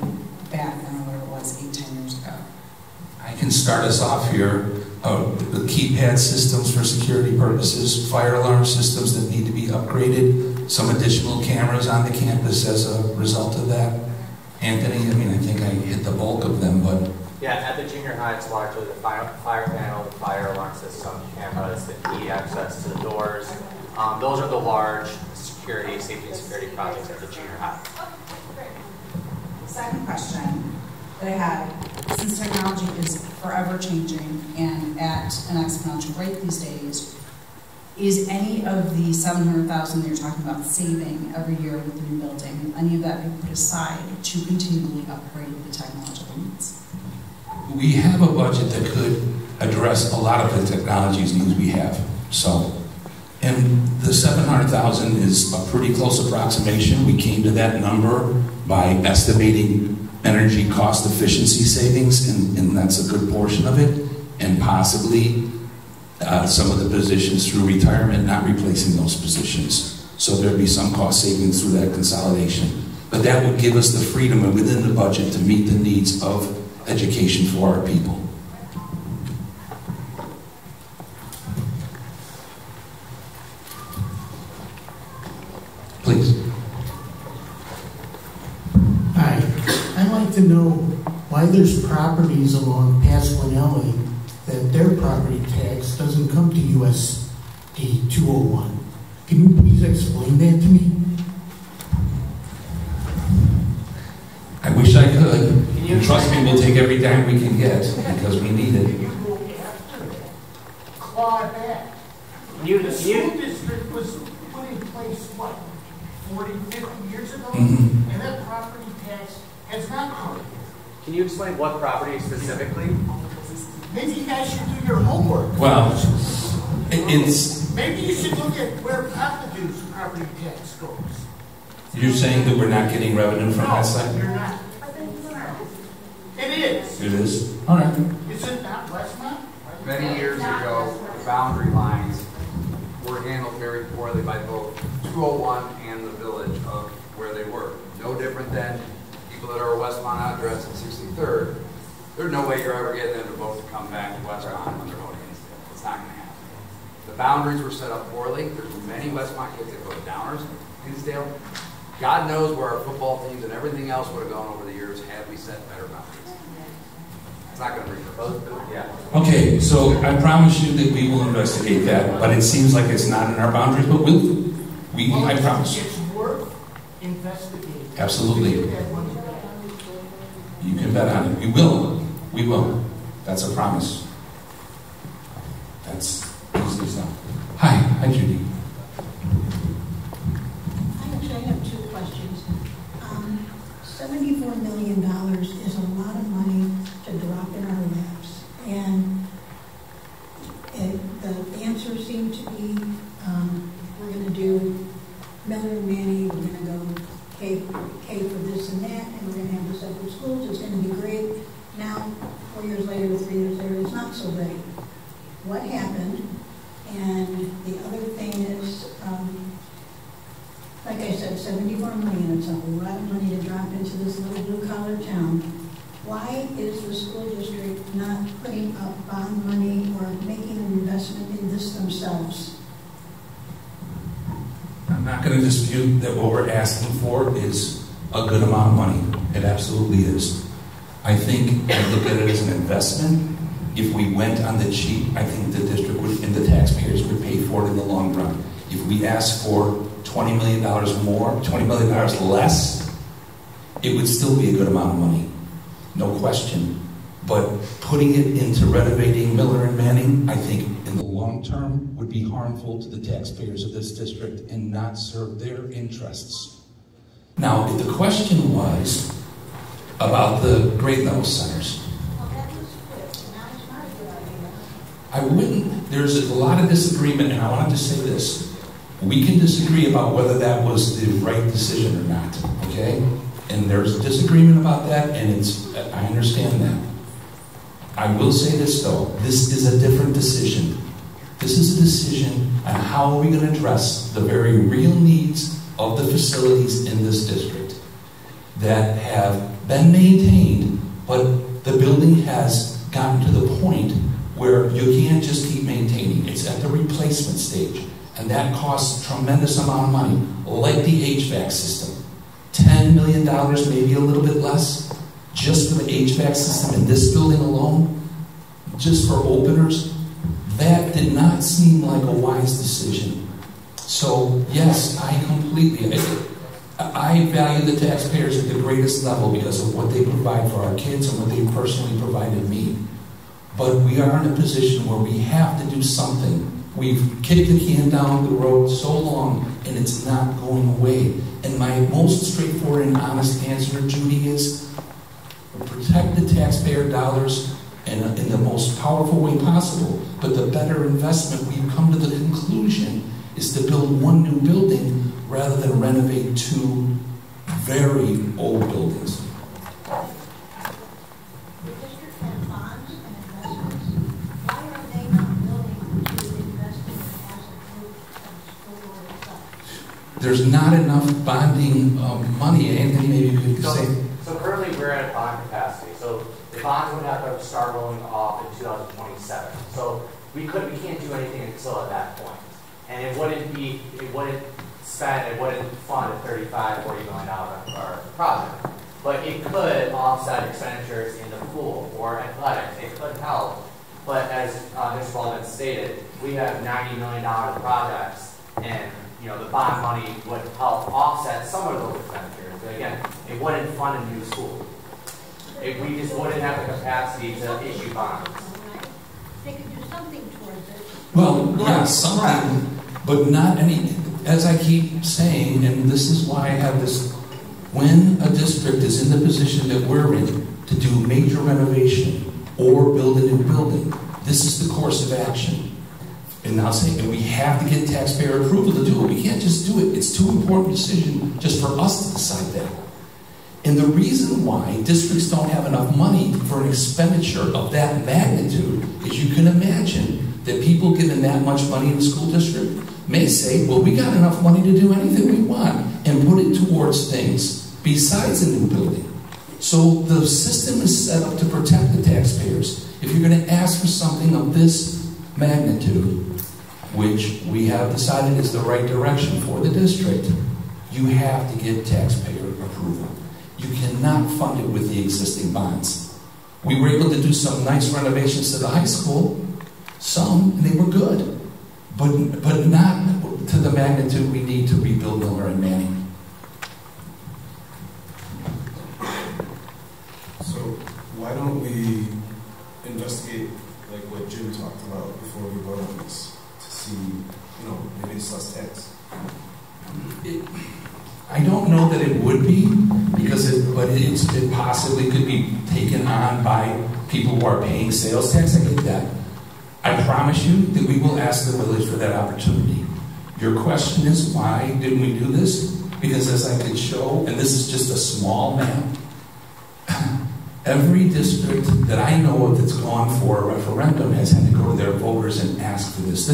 back, I don't know what it was, 8-10 years ago? I can start us off here. The keypad systems for security purposes, fire alarm systems that need to be upgraded, some additional cameras on the campus as a result of that. Anthony, I mean, I think I hit the bulk of them, but... Yeah, at the junior high, it's largely the fire panel, the fire alarm system, cameras, the key access to the doors. Those are the large security, safety and security projects at the junior high. Second question that I had, since technology is forever changing and at an exponential rate these days, is any of the $700,000 that you're talking about saving every year with the new building, will any of that be put aside to continually upgrade the technological needs? We have a budget that could address a lot of the technologies needs we have. So, and the $700,000 is a pretty close approximation. We came to that number by estimating energy cost efficiency savings, and that's a good portion of it, and possibly some of the positions through retirement, not replacing those positions. So there'd be some cost savings through that consolidation. But that would give us the freedom within the budget to meet the needs of education for our people. Please. Hi. I'd like to know why there's properties along Pasquinelli that their property tax doesn't come to USD 201. Can you please explain that to me? I wish I could. And trust me, we'll take every dime we can get because we need it. You will have to claw back. The school district was put in place, what, 40, 50 years ago? Mm-hmm. And that property tax has not come. Can you explain what property specifically? Maybe you guys should do your homework. Well, it's... Maybe you should look at where Papadu's property tax goes. You're saying that we're not getting revenue from that No, side? you're not. It is. It is? All right. Is it not Westmont? Many years ago, the boundary lines were handled very poorly by both 201 and the village of where they were. No different than people that are a Westmont address at 63rd. There's no way you're ever getting them to vote to come back to Westmont when they're voting Hinsdale. It's not going to happen. The boundaries were set up poorly. There's many Westmont kids that go to Downers, Hinsdale. God knows where our football teams and everything else would have gone over the years had we set better boundaries. It's not going to repropose, but yeah. Okay, so I promise you that we will investigate that, but it seems like it's not in our boundaries, but I promise. It's worth investigating. Absolutely. You can bet on it. We will. We will. That's a promise. That's easy as that. Hi, Judy. I actually have two questions. $74 million is a lot of money to drop in our laps. And the answer seemed to be, we're going to do Miller and Manny, we're going to go K for this and that, and we're going to have the separate schools. It's going to be great. Now, 4 years later, 3 years later, it's not so great. What happened? And the other thing is, like I said, $74 million, it's a lot of money to drop into this little blue-collar town. Why is the school district not putting up bond money or making an investment in this themselves? I'm not going to dispute that what we're asking for is a good amount of money. It absolutely is. I think I look at it as an investment. If we went on the cheap, I think the district would, and the taxpayers would pay for it in the long run. If we asked for $20 million more, $20 million less, it would still be a good amount of money. No question. But putting it into renovating Miller and Manning, I think in the long term would be harmful to the taxpayers of this district and not serve their interests. Now, if the question was about the grade level centers, I wouldn't. There's a lot of disagreement, and I wanted to say this. We can disagree about whether that was the right decision or not, okay? And there's a disagreement about that, and I understand that. I will say this, though. This is a different decision. This is a decision on how are we going to address the very real needs of the facilities in this district that have been maintained, but the building has gotten to the point where you can't just keep maintaining. It's at the replacement stage, and that costs a tremendous amount of money, like the HVAC system. $10 million, maybe a little bit less, just for the HVAC system in this building alone, just for openers. That did not seem like a wise decision. So, yes, I value the taxpayers at the greatest level because of what they provide for our kids and what they personally provided me. But we are in a position where we have to do something. We've kicked the can down the road so long, and it's not going away. And my most straightforward and honest answer, Judy, is protect the taxpayer dollars in the most powerful way possible. But the better investment, we've come to the conclusion, is to build one new building rather than renovate two very old buildings. There's not enough bonding money. Anthony, maybe you could say. So currently we're at bond capacity. So the bonds would have to start rolling off in 2027. So we can't do anything until at that point. And it wouldn't fund a $35, $40 million project. But it could offset expenditures in the pool or athletics. It could help. But as Mr. Baldwin stated, we have $90 million projects, and the bond money would help offset some of those expenditures. But again, it wouldn't fund a new school. We just wouldn't have the capacity to issue bonds. They could do something towards it. Well, yeah, something, but not any. As I keep saying, and this is why I have this, when a district is in the position that we're in to do major renovation or build a new building, this is the course of action. And I'll say, and we have to get taxpayer approval to do it. We can't just do it. It's too important a decision just for us to decide that. And the reason why districts don't have enough money for an expenditure of that magnitude is you can imagine that people given that much money in the school district may say, well, we got enough money to do anything we want and put it towards things besides a new building. So the system is set up to protect the taxpayers. If you're going to ask for something of this magnitude, which we have decided is the right direction for the district, you have to get taxpayer approval. You cannot fund it with the existing bonds. We were able to do some nice renovations to the high school, some, and they were good, but not to the magnitude we need to rebuild Miller and Manning. So why don't we investigate like what Jim talked about before we vote on this to see, maybe it's less tax. I don't know that it would be, because it possibly could be taken on by people who are paying sales tax. I get that. I promise you that we will ask the village for that opportunity. Your question is, why didn't we do this? Because as I could show, and this is just a small map, every district that I know of that's gone for a referendum has had to go to their voters and ask for this.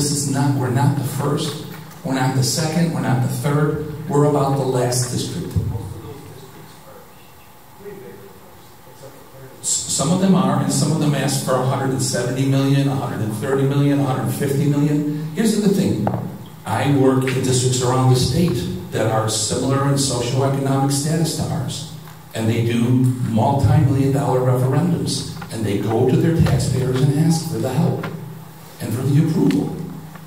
We're not the first, we're not the second, we're not the third, we're about the last district. Some of them are, and some of them ask for 170 million, 130 million, 150 million. Here's the thing. I work in districts around the state that are similar in socioeconomic status to ours. And they do multi-million-dollar referendums. And they go to their taxpayers and ask for the help and for the approval.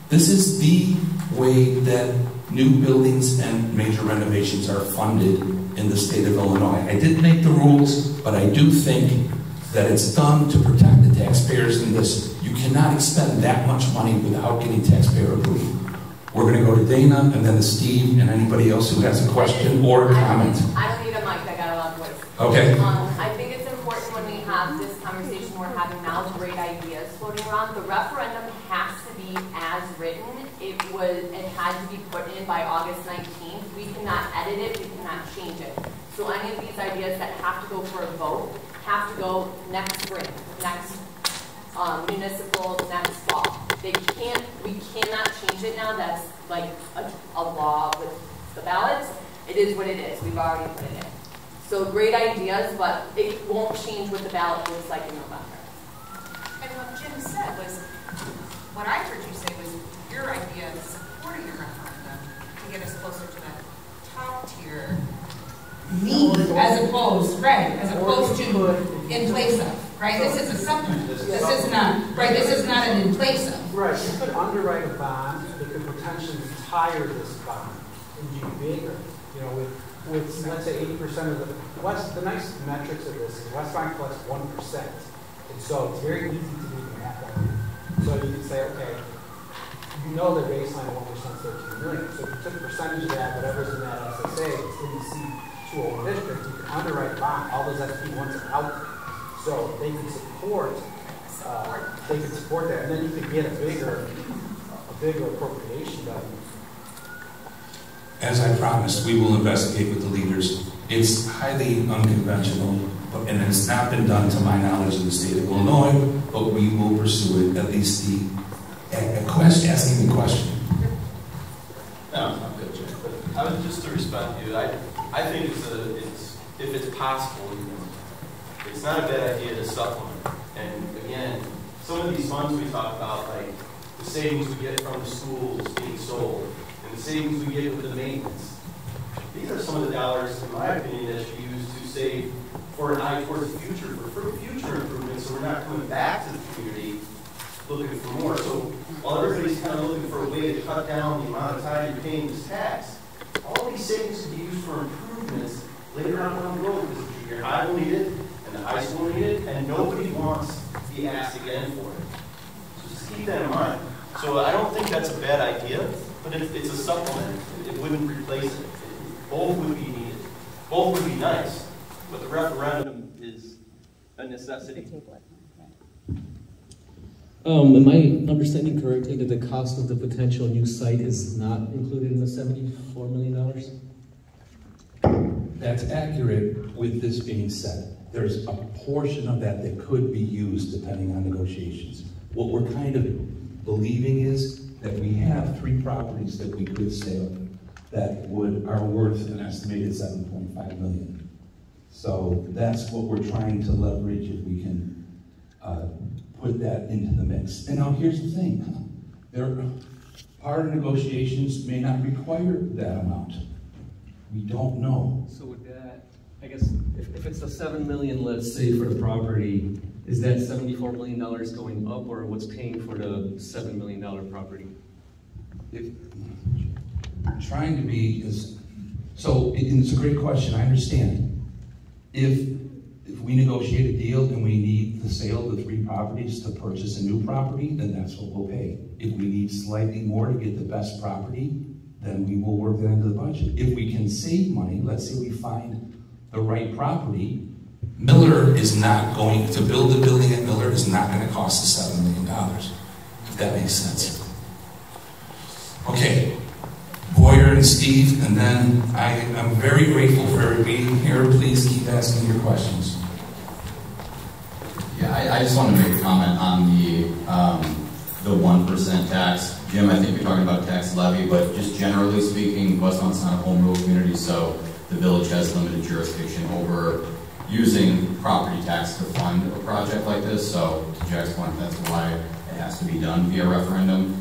This is the way that new buildings and major renovations are funded in the state of Illinois. I didn't make the rules, but I do think that it's done to protect the taxpayers in this. You cannot expend that much money without getting taxpayer approval. We're going to go to Dana, and then to Steve, and anybody else who has a question or a comment. I don't need a mic, I got a lot of voice. Okay. I think it's important when we have this conversation we're having now, great ideas floating around. The referendum has to be as written. It had to be put in by August 19th. We cannot edit it, we cannot change it. So any of these ideas that have to go for a vote have to go next spring, next municipal, next fall. We cannot change it now. That's like a law with the ballots. It is what it is. We've already put it in. So great ideas, but it won't change what the ballot looks like in November. And what Jim said was, what I heard you say was your idea of supporting a referendum to get us closer to that top tier. As opposed to in place of, right? This is a supplement. This is not, right? This is not an in place of. Right. You could underwrite a bond that could potentially retire this bond and do bigger. With let's say 80% of the nice metrics of this is Westmont collects 1%, and so it's very easy to do the math on it. So you can say, okay, their baseline of 1% is 13 million. So if you took a percentage of that, whatever's in that SSA, it's in the C201 district, you can underwrite a bond. All those SP1s are out there. So they can support that, and then you could get a bigger appropriation done. As I promised, we will investigate with the leaders. It's highly unconventional, and it's not been done to my knowledge in the state of Illinois, but we will pursue it, at least asking the question. No, I'm good, Jim. I was just to respond to you. I think if it's possible, it's not a bad idea to supplement. And again, some of these funds we talk about, like the savings we get from the schools being sold, and the savings we get with the maintenance. These are some of the dollars, in my opinion, that should be used to save for an eye towards the future, for future improvements, so we're not coming back to the community looking for more. So while everybody's kind of looking for a way to cut down the amount of time you're paying this tax, all these savings can be used for improvements later on down the road, because the junior high will need it, and the high school will need it, and nobody wants to be asked again for it. So just keep that in mind. So I don't think that's a bad idea, but it's a supplement. It wouldn't replace it. Both would be needed. Both would be nice, but the referendum is a necessity. Am I understanding correctly that the cost of the potential new site is not included in the $74 million? That's accurate. With this being said, there's a portion of that that could be used depending on negotiations. What we're kind of believing is that we have 3 properties that we could sell that are worth an estimated $7.5 million. So that's what we're trying to leverage if we can put that into the mix. And now here's the thing. Part of negotiations may not require that amount. We don't know. So would that I guess if it's a $7 million, let's say, for the property, is that $74 million going up, or what's paying for the $7 million property? Trying to be as, so it's a great question, I understand. If we negotiate a deal and we need the sale of the 3 properties to purchase a new property, then that's what we'll pay. If we need slightly more to get the best property, then we will work that into the budget. If we can save money, let's say we find the right property. Miller is not going, to build a building at Miller is not going to cost us $7 million, if that makes sense. Okay, Boyer and Steve, and then I'm very grateful for everybody here. Please keep asking your questions. Yeah, I just want to make a comment on the 1% tax. Jim, I think you're talking about tax levy, but just generally speaking, Westmont's not a home rule community, so the village has limited jurisdiction over using property tax to fund a project like this. So to Jack's point, that's why it has to be done via referendum.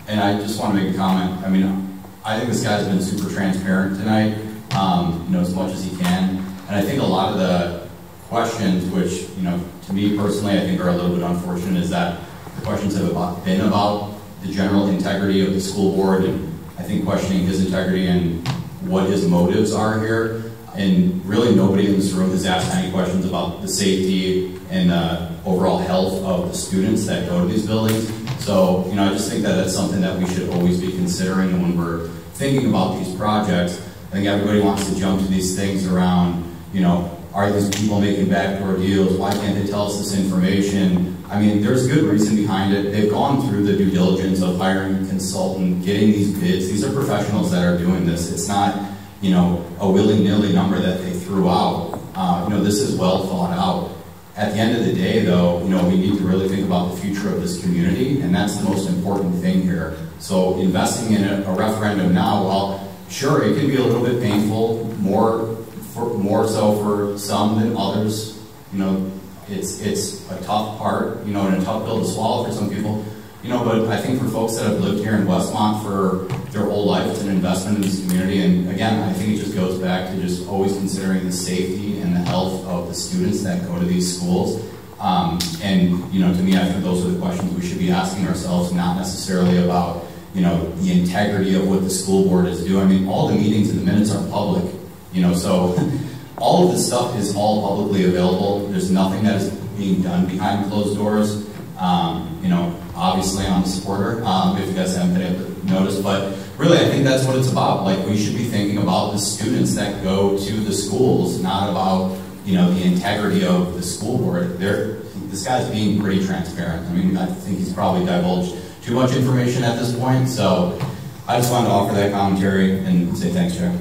And I just want to make a comment. I mean, I think this guy's been super transparent tonight, as much as he can. And I think a lot of the questions, which, to me personally, I think are a little bit unfortunate, is that the questions have been about the general integrity of the school board, and I think questioning his integrity and what his motives are here. And really nobody in this room has asked any questions about the safety and overall health of the students that go to these buildings. So, I just think that that's something that we should always be considering when we're thinking about these projects. I think everybody wants to jump to these things around, are these people making backdoor deals? Why can't they tell us this information? I mean, there's good reason behind it. They've gone through the due diligence of hiring a consultant, getting these bids. These are professionals that are doing this. It's not, a willy-nilly number that they threw out. This is well thought out. At the end of the day, though, we need to really think about the future of this community, and that's the most important thing here. So investing in a referendum now, while sure, it can be a little bit painful, more so for some than others. It's a tough part, and a tough pill to swallow for some people. But I think for folks that have lived here in Westmont for their whole life, it's an investment in this community. And again, I think it just goes back to just always considering the safety and the health of the students that go to these schools. To me, I think those are the questions we should be asking ourselves, not necessarily about, the integrity of what the school board is doing. I mean, all the meetings and the minutes are public, so all of this stuff is all publicly available. There's nothing that is being done behind closed doors. Obviously I'm a supporter, if you guys haven't been able to notice, but really I think that's what it's about. Like, we should be thinking about the students that go to the schools, not about, the integrity of the school board. This guy's being pretty transparent. I mean, I think he's probably divulged too much information at this point, so I just wanted to offer that commentary and say thanks, Jack.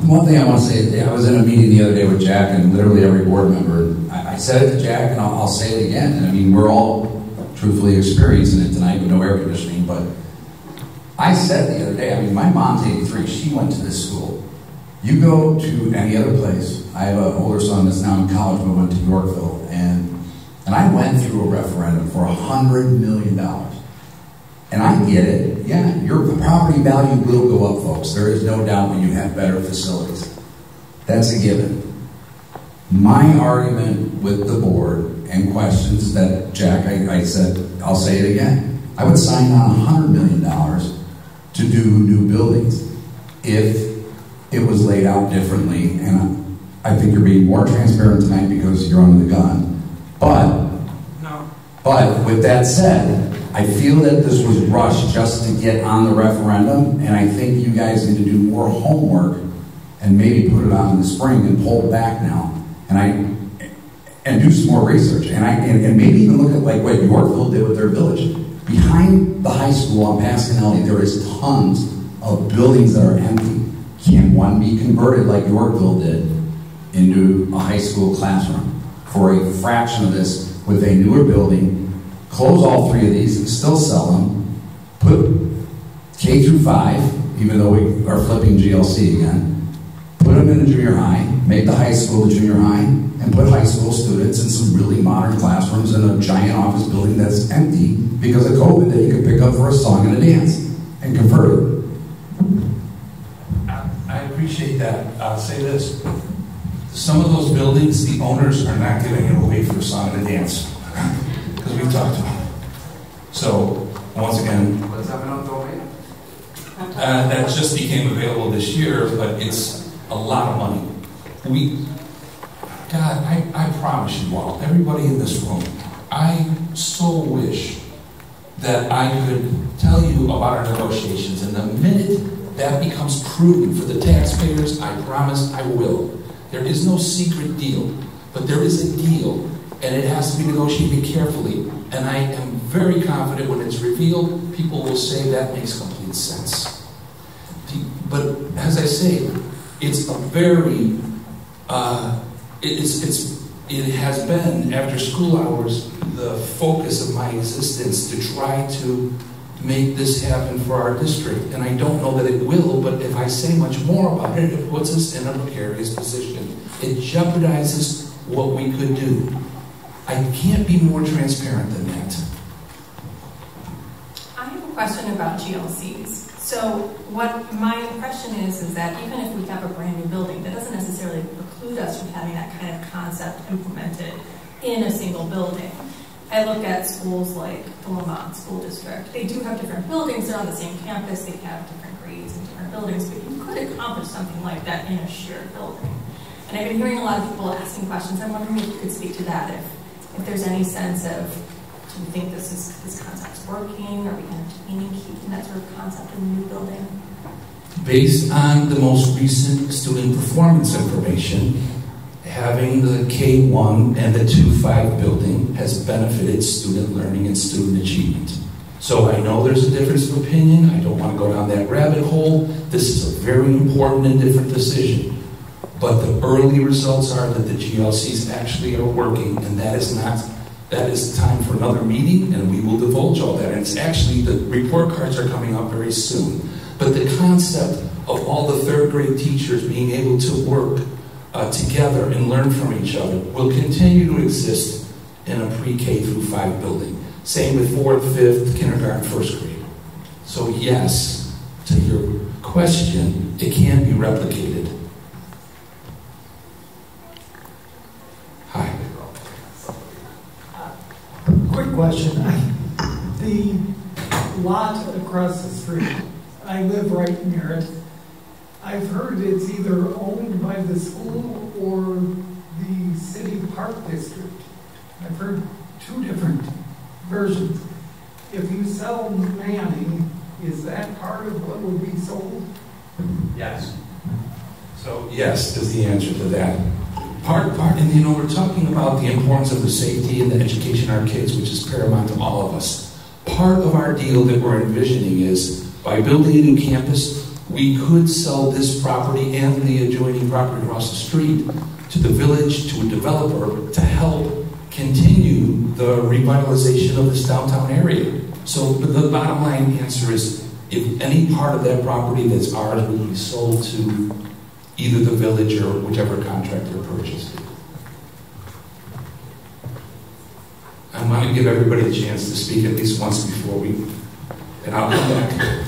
One thing I want to say, I was in a meeting the other day with Jack and literally every board member. I said it to Jack and I'll say it again. And I mean, we're all truthfully experiencing it tonight with no air conditioning, but I said the other day, I mean, my mom's 83, she went to this school. You go to any other place, I have an older son that's now in college, but went to Yorkville, and I went through a referendum for $100 million. And I get it. Yeah, your property value will go up, folks. There is no doubt when you have better facilities. That's a given. My argument with the board and questions that, Jack, I said, I'll say it again. I would sign on $100 million to do new buildings if it was laid out differently. And I think you're being more transparent tonight because you're under the gun. But with that said, I feel that this was rushed just to get on the referendum, and I think you guys need to do more homework and maybe put it on in the spring and pull back now, and do some more research, and maybe even look at like what Yorkville did with their village. Behind the high school on Pasquinelli, there is tons of buildings that are empty. Can one be converted like Yorkville did into a high school classroom for a fraction of this with a newer building? Close all 3 of these and still sell them. Put K through 5, even though we are flipping GLC again. Put them in a junior high, make the high school the junior high, and put high school students in some really modern classrooms in a giant office building that's empty because of COVID that you could pick up for a song and a dance and convert it. that, I'll say this. Some of those buildings, the owners are not giving it away for a song and a dance. Because we've talked about it. So, once again, What's that eminent domain? that just became available this year, but it's a lot of money. God, I promise you all, everybody in this room, I so wish that I could tell you about our negotiations, and the minute that becomes prudent for the taxpayers, I promise I will. There is no secret deal, but there is a deal, and it has to be negotiated carefully. And I am very confident when it's revealed, people will say that makes complete sense. But as I say, it's a very, it has been, after school hours, the focus of my existence to try to make this happen for our district. And I don't know that it will, but if I say much more about it, it puts us in a precarious position. It jeopardizes what we could do. I can't be more transparent than that. I have a question about GLCs. So what my impression is that even if we have a brand new building, that doesn't necessarily preclude us from having that kind of concept implemented in a single building. I look at schools like the Lamont School District. They do have different buildings. They're on the same campus. They have different grades and different buildings, but you could accomplish something like that in a shared building. And I've been hearing a lot of people asking questions. I'm wondering if you could speak to that, if there's any sense of, do you think this concept's working? Are we entertaining keeping that sort of concept in the new building? Based on the most recent student performance information, having the K-1 and the 2-5 building has benefited student learning and student achievement. So I know there's a difference of opinion. I don't want to go down that rabbit hole. This is a very important and different decision. But the early results are that the GLCs actually are working, and that is time for another meeting, and we will divulge all that. And it's actually, the report cards are coming up very soon. But the concept of all the third grade teachers being able to work together and learn from each other will continue to exist in a pre-K through 5 building. Same with 4th, 5th, kindergarten, 1st grade. So yes, to your question, it can be replicated. Hi. Quick question. The lot across the street, I live right near it. I've heard it's either owned by the school or the city park district. I've heard 2 different versions. If you sell Manning, is that part of what will be sold? Yes. So yes is the answer to that. And we're talking about the importance of the safety and the education of our kids, which is paramount to all of us. Part of our deal that we're envisioning is, by building a new campus, we could sell this property and the adjoining property across the street to the village, to a developer, to help continue the revitalization of this downtown area. So the bottom line answer is, if any part of that property that's ours will be sold to either the village or whichever contractor purchased it. I want to give everybody a chance to speak at least once before and I'll come back.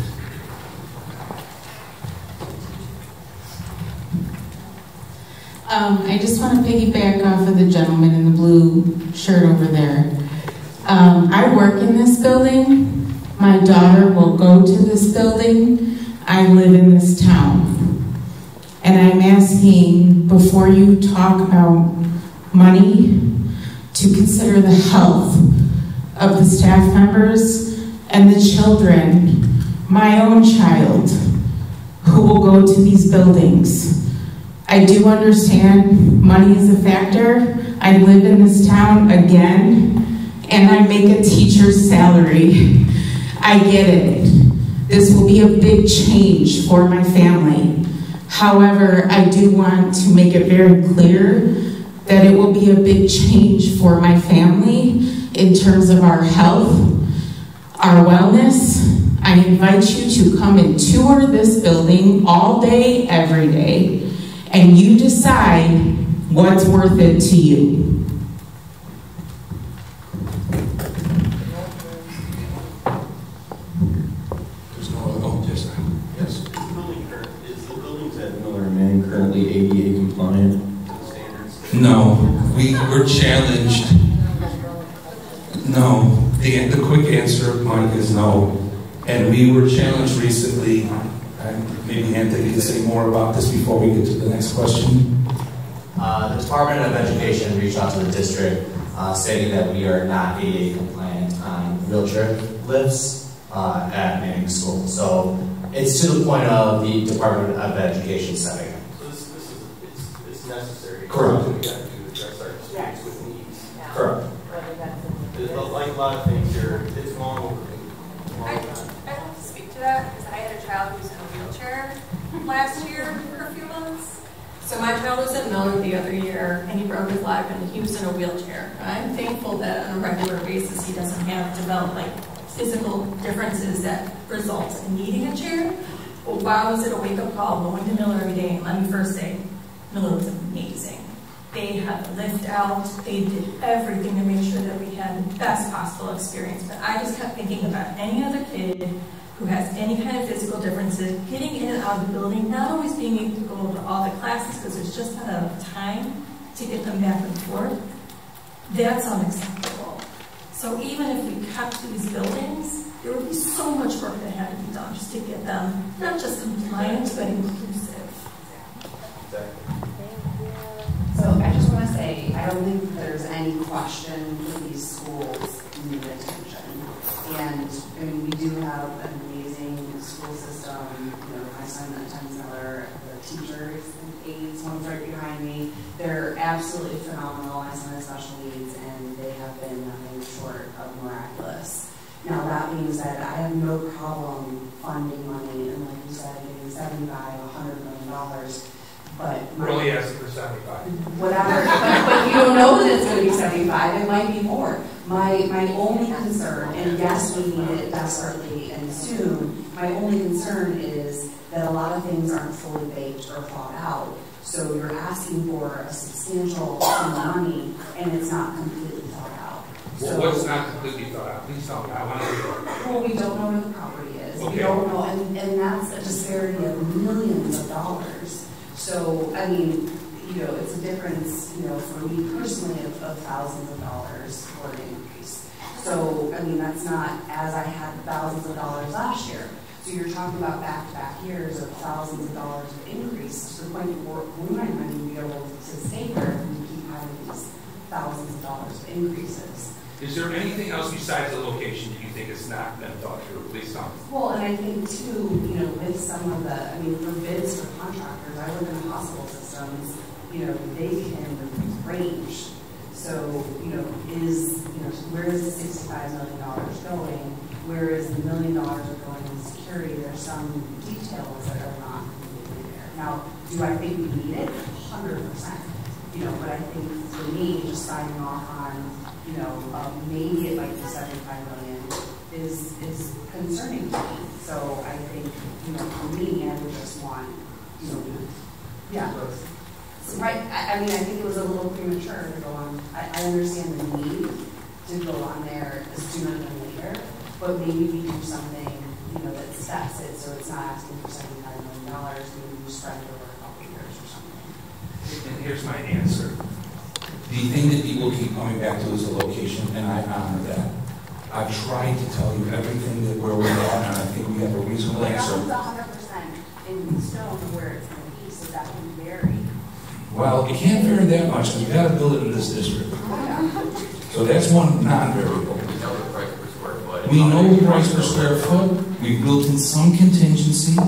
I just want to piggyback off of the gentleman in the blue shirt over there. I work in this building. My daughter will go to this building. I live in this town. And I'm asking, before you talk about money, to consider the health of the staff members and the children. My own child, who will go to these buildings. I do understand money is a factor. I live in this town again, and I make a teacher's salary. I get it. This will be a big change for my family. However, I do want to make it very clear that it will be a big change for my family in terms of our health, our wellness. I invite you to come and tour this building all day, every day, and you decide what's worth it to you. There's no other. Oh, yes. Yes. Is the buildings at Miller and Manning currently ADA compliant? No, we were challenged. No, the quick answer, Mike, is no. And we were challenged recently, and maybe Anthony can say more about this before we get to the next question. The Department of Education reached out to the district stating that we are not ADA compliant on wheelchair lifts at Manning School. So it's to the point of the Department of Education setting it. So it's necessary. Correct. We got to address our students with needs. Yeah. Correct. Like a lot of things here, it's long I'd like to speak to that because I had a child who was in a wheelchair last year for a few months. So my child was at Miller the other year and he broke his leg and he was in a wheelchair. I'm thankful that on a regular basis he doesn't have developed like physical differences that result in needing a chair. But wow, was it a wake-up call going to Miller every day. And let me first say, Miller was amazing. They had the lift out, they did everything to make sure that we had the best possible experience. But I just kept thinking about any other kid who has any kind of physical differences, getting in and out of the building, not always being able to go to all the classes because there's just not enough time to get them back and forth. That's unacceptable. So even if we kept these buildings, there would be so much work that had to be done just to get them not just compliant, but inclusive. So I just want to say, I don't think there's any question that these schools need attention. And I mean, we do have an amazing school system. You know, my son attends Miller, the teachers and aides, one's right behind me. They're absolutely phenomenal. My son has special needs, and they have been nothing short of miraculous. Now, that being said, I have no problem funding money, and like you said, getting $75, $100 million. But we're only asking for 75. Whatever, but you don't know that it's going to be 75. It might be more. My only concern, and yes, we need it desperately and soon. My only concern is that a lot of things aren't fully baked or thought out. So you're asking for a substantial sum of money, and it's not completely thought out. Well, what's not completely thought out? Please tell me. I want to know. Well, we don't know where the property is. Okay. We don't know, and that's a disparity of millions of dollars. So, I mean, you know, it's a difference, you know, for me personally of thousands of dollars for an increase. So, I mean, that's not as I had thousands of dollars last year. So you're talking about back-to-back years of thousands of dollars of increase to the point where we might not even be able to stay here if we keep having these thousands of dollars of increases. Is there anything else besides the location that you think has not been thought through? Please tell me. Well, and I think too, you know, with some of the, I mean, for bids for contractors, I work in hospital systems, you know, they can range. So, you know, where is the $65 million going? Where is the $1 million going in security? There's some details that are not completely there. Now, do I think we need it? 100%. You know, but I think for me, just signing off on, you know, maybe it might be $75 million is concerning to me. So I think, you know, for me, I would just want, you know, yeah. So, right. I mean, I think it was a little premature to go on. I understand the need to go on there sooner than later, but maybe we do something, you know, that sets it so it's not asking for $75 million. Maybe we spread it over a couple of years or something. And here's my answer. The thing that people keep coming back to is the location, and I honor that. I've tried to tell you everything that where we're at, and I think we have a reasonable answer. That's 100% in stone where it's going to be, so that can vary. Well, it can't vary that much, because we've got to build it in this district. So that's one non-variable. We know the price per square foot. We've built in some contingency.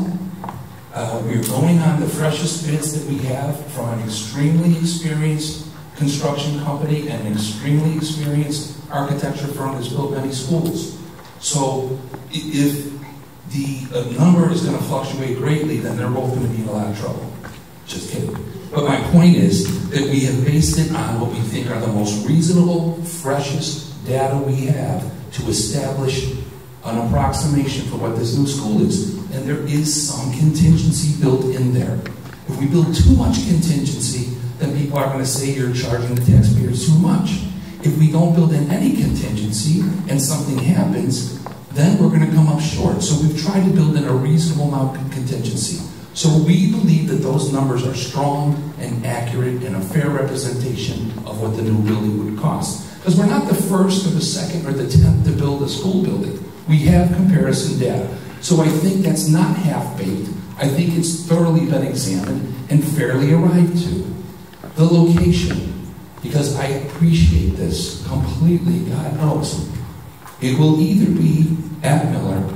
We're going on the freshest bids that we have from an extremely experienced construction company and an extremely experienced architecture firm that's built many schools. So if the number is going to fluctuate greatly, then they're both going to be in a lot of trouble. Just kidding. But my point is that we have based it on what we think are the most reasonable, freshest data we have to establish an approximation for what this new school is. And there is some contingency built in there. If we build too much contingency, then people are going to say you're charging the taxpayers too much. If we don't build in any contingency and something happens, then we're going to come up short. So we've tried to build in a reasonable amount of contingency. So we believe that those numbers are strong and accurate and a fair representation of what the new building would cost. Because we're not the first or the second or the 10th to build a school building. We have comparison data. So I think that's not half-baked. I think it's thoroughly been examined and fairly arrived to. The location, because I appreciate this completely, God knows. It will either be at Miller,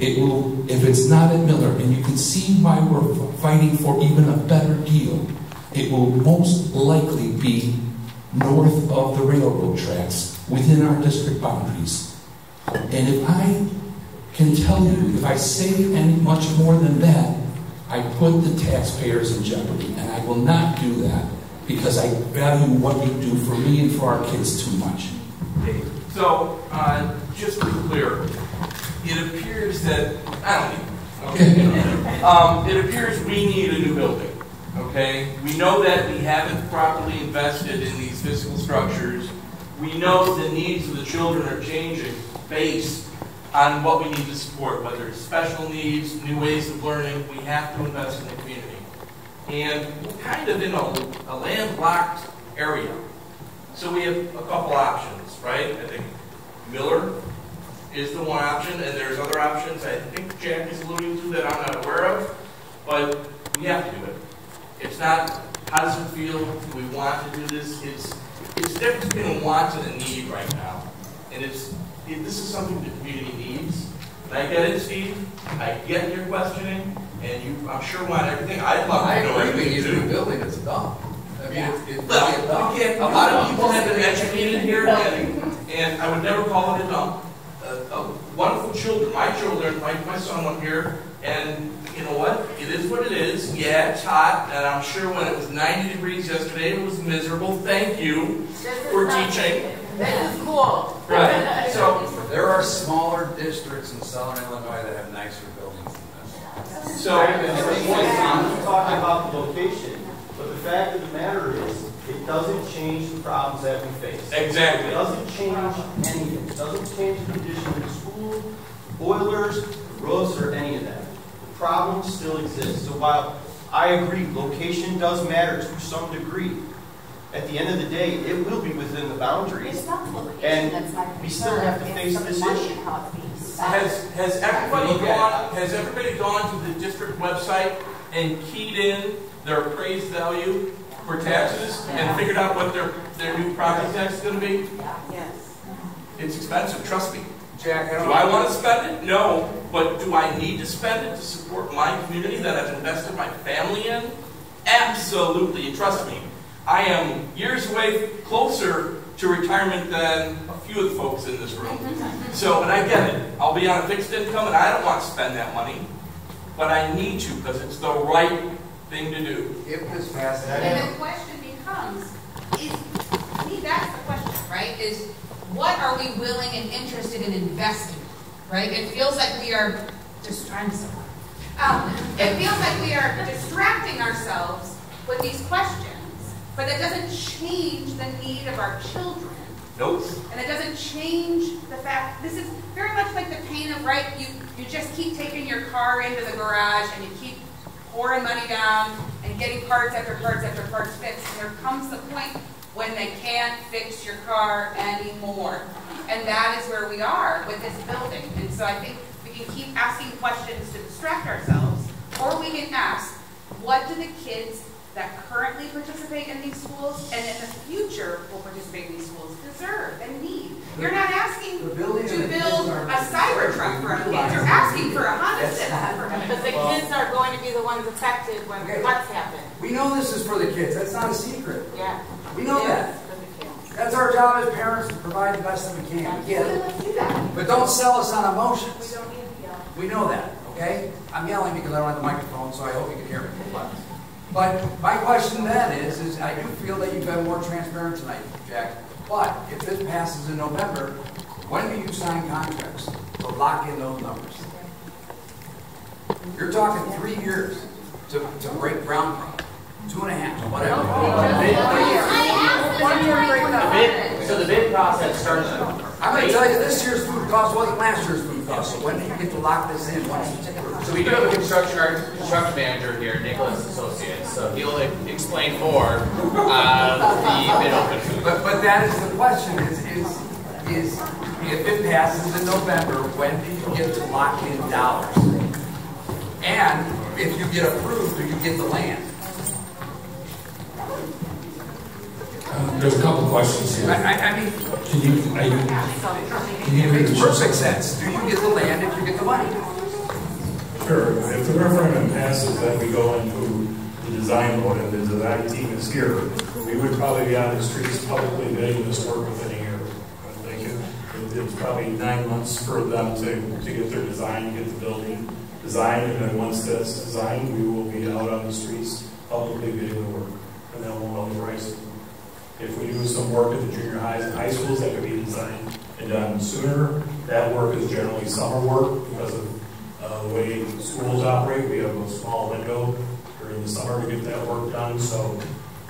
it will, if it's not at Miller, and you can see why we're fighting for even a better deal, it will most likely be north of the railroad tracks within our district boundaries. And if I can tell you, if I say any much more than that, I put the taxpayers in jeopardy, and I will not do that because I value what you do for me and for our kids too much. So, just to be clear, it appears that, it appears we need a new building, okay? We know that we haven't properly invested in these physical structures. We know the needs of the children are changing based on what we need to support, whether it's special needs, new ways of learning. We have to invest in the community. And we're kind of in a landlocked area. So we have a couple options, right? I think Miller is the one option, and there's other options I think Jack is alluding to that I'm not aware of, but we have to do it. It's not, how does it feel? Do we want to do this? It's different between a want and a need right now. And this is something the community needs. And I get it, Steve. I get your questioning, and you, I'm sure, want everything. I'd love to know everything you do. Building, it's a dump. I mean, it's well, a lot of people have been educated here, and I would never call it a dump. Wonderful children. My children, my son went here, and you know what? It is what it is. Yeah, it's hot, and I'm sure when it was 90 degrees yesterday, it was miserable. Thank you for teaching. This is cool. Right. So there are smaller districts in Southern Illinois that have nicer buildings than this. So I'm talking about the location, but the fact of the matter is, it doesn't change the problems that we face. Exactly. It doesn't change anything. It doesn't change the condition of the school, the boilers, the roads, or any of that. The problem still exists. So while I agree, location does matter to some degree, at the end of the day, it will be within the boundaries. It's not the location and that's not we still have to face this issue. Has everybody gone to the district website and keyed in their appraised value for taxes and figured out what their new property tax is going to be? Yes. It's expensive, trust me. Jack, do I want to spend it? No. But do I need to spend it to support my community that I've invested my family in? Absolutely. And trust me, I am years away closer to retirement than a few of the folks in this room. So, and I get it. I'll be on a fixed income and I don't want to spend that money. But I need to because it's the right thing to do. If this passes. And the question becomes, to me that's the question, right? Is what are we willing and interested in investing, right? It feels like we are just trying to it feels like we are distracting ourselves with these questions, but that doesn't change the need of our children. Nope. And it doesn't change the fact, this is very much like the pain of, right, you just keep taking your car into the garage and you keep pouring money down and getting parts after parts after parts fixed, and there comes the point when they can't fix your car anymore. And that is where we are with this building. And so I think we can keep asking questions to distract ourselves, or we can ask, what do the kids that currently participate in these schools and in the future will participate in these schools deserve and need? You're not asking to build a Cybertruck for our kids. You're asking for a Honda Civic for them. Because the kids are going to be the ones affected when what's happened. We know this is for the kids. That's not a secret. Yeah. We know that. That's our job as parents to provide the best that we can. We get it. But don't sell us on emotions. We don't need to yell. We know that, okay? I'm yelling because I don't have the microphone, so I hope you can hear me. But my question then is I do feel that you've been more transparent tonight, Jack. But if this passes in November, when do you sign contracts to lock in those numbers? You're talking 3 years to break ground from. 2.5, whatever. So the bid process starts I'm going to tell you, this year's food cost wasn't last year's food cost, so when do you get to lock this in? So we do have a construction manager here, Nicholas Associates, so he'll explain more the bid open food. But that is the question, is if it passes in November, when do you get to lock in dollars? And if you get approved, do you get the land? There's a couple questions here. I mean, it makes perfect sense. Do you get the land if you get the money? Sure. If the referendum passes, then we go into the design mode, and the design team is here. We would probably be on the streets publicly bidding this work within a year. I'm thinking it's probably 9 months for them to get their design, get the building designed, and then once that's designed, we will be out on the streets publicly bidding the work, and then we'll know the price. If we do some work at the junior highs and high schools, that could be designed and done sooner. That work is generally summer work because of the way schools operate. We have a small window during the summer to get that work done. So,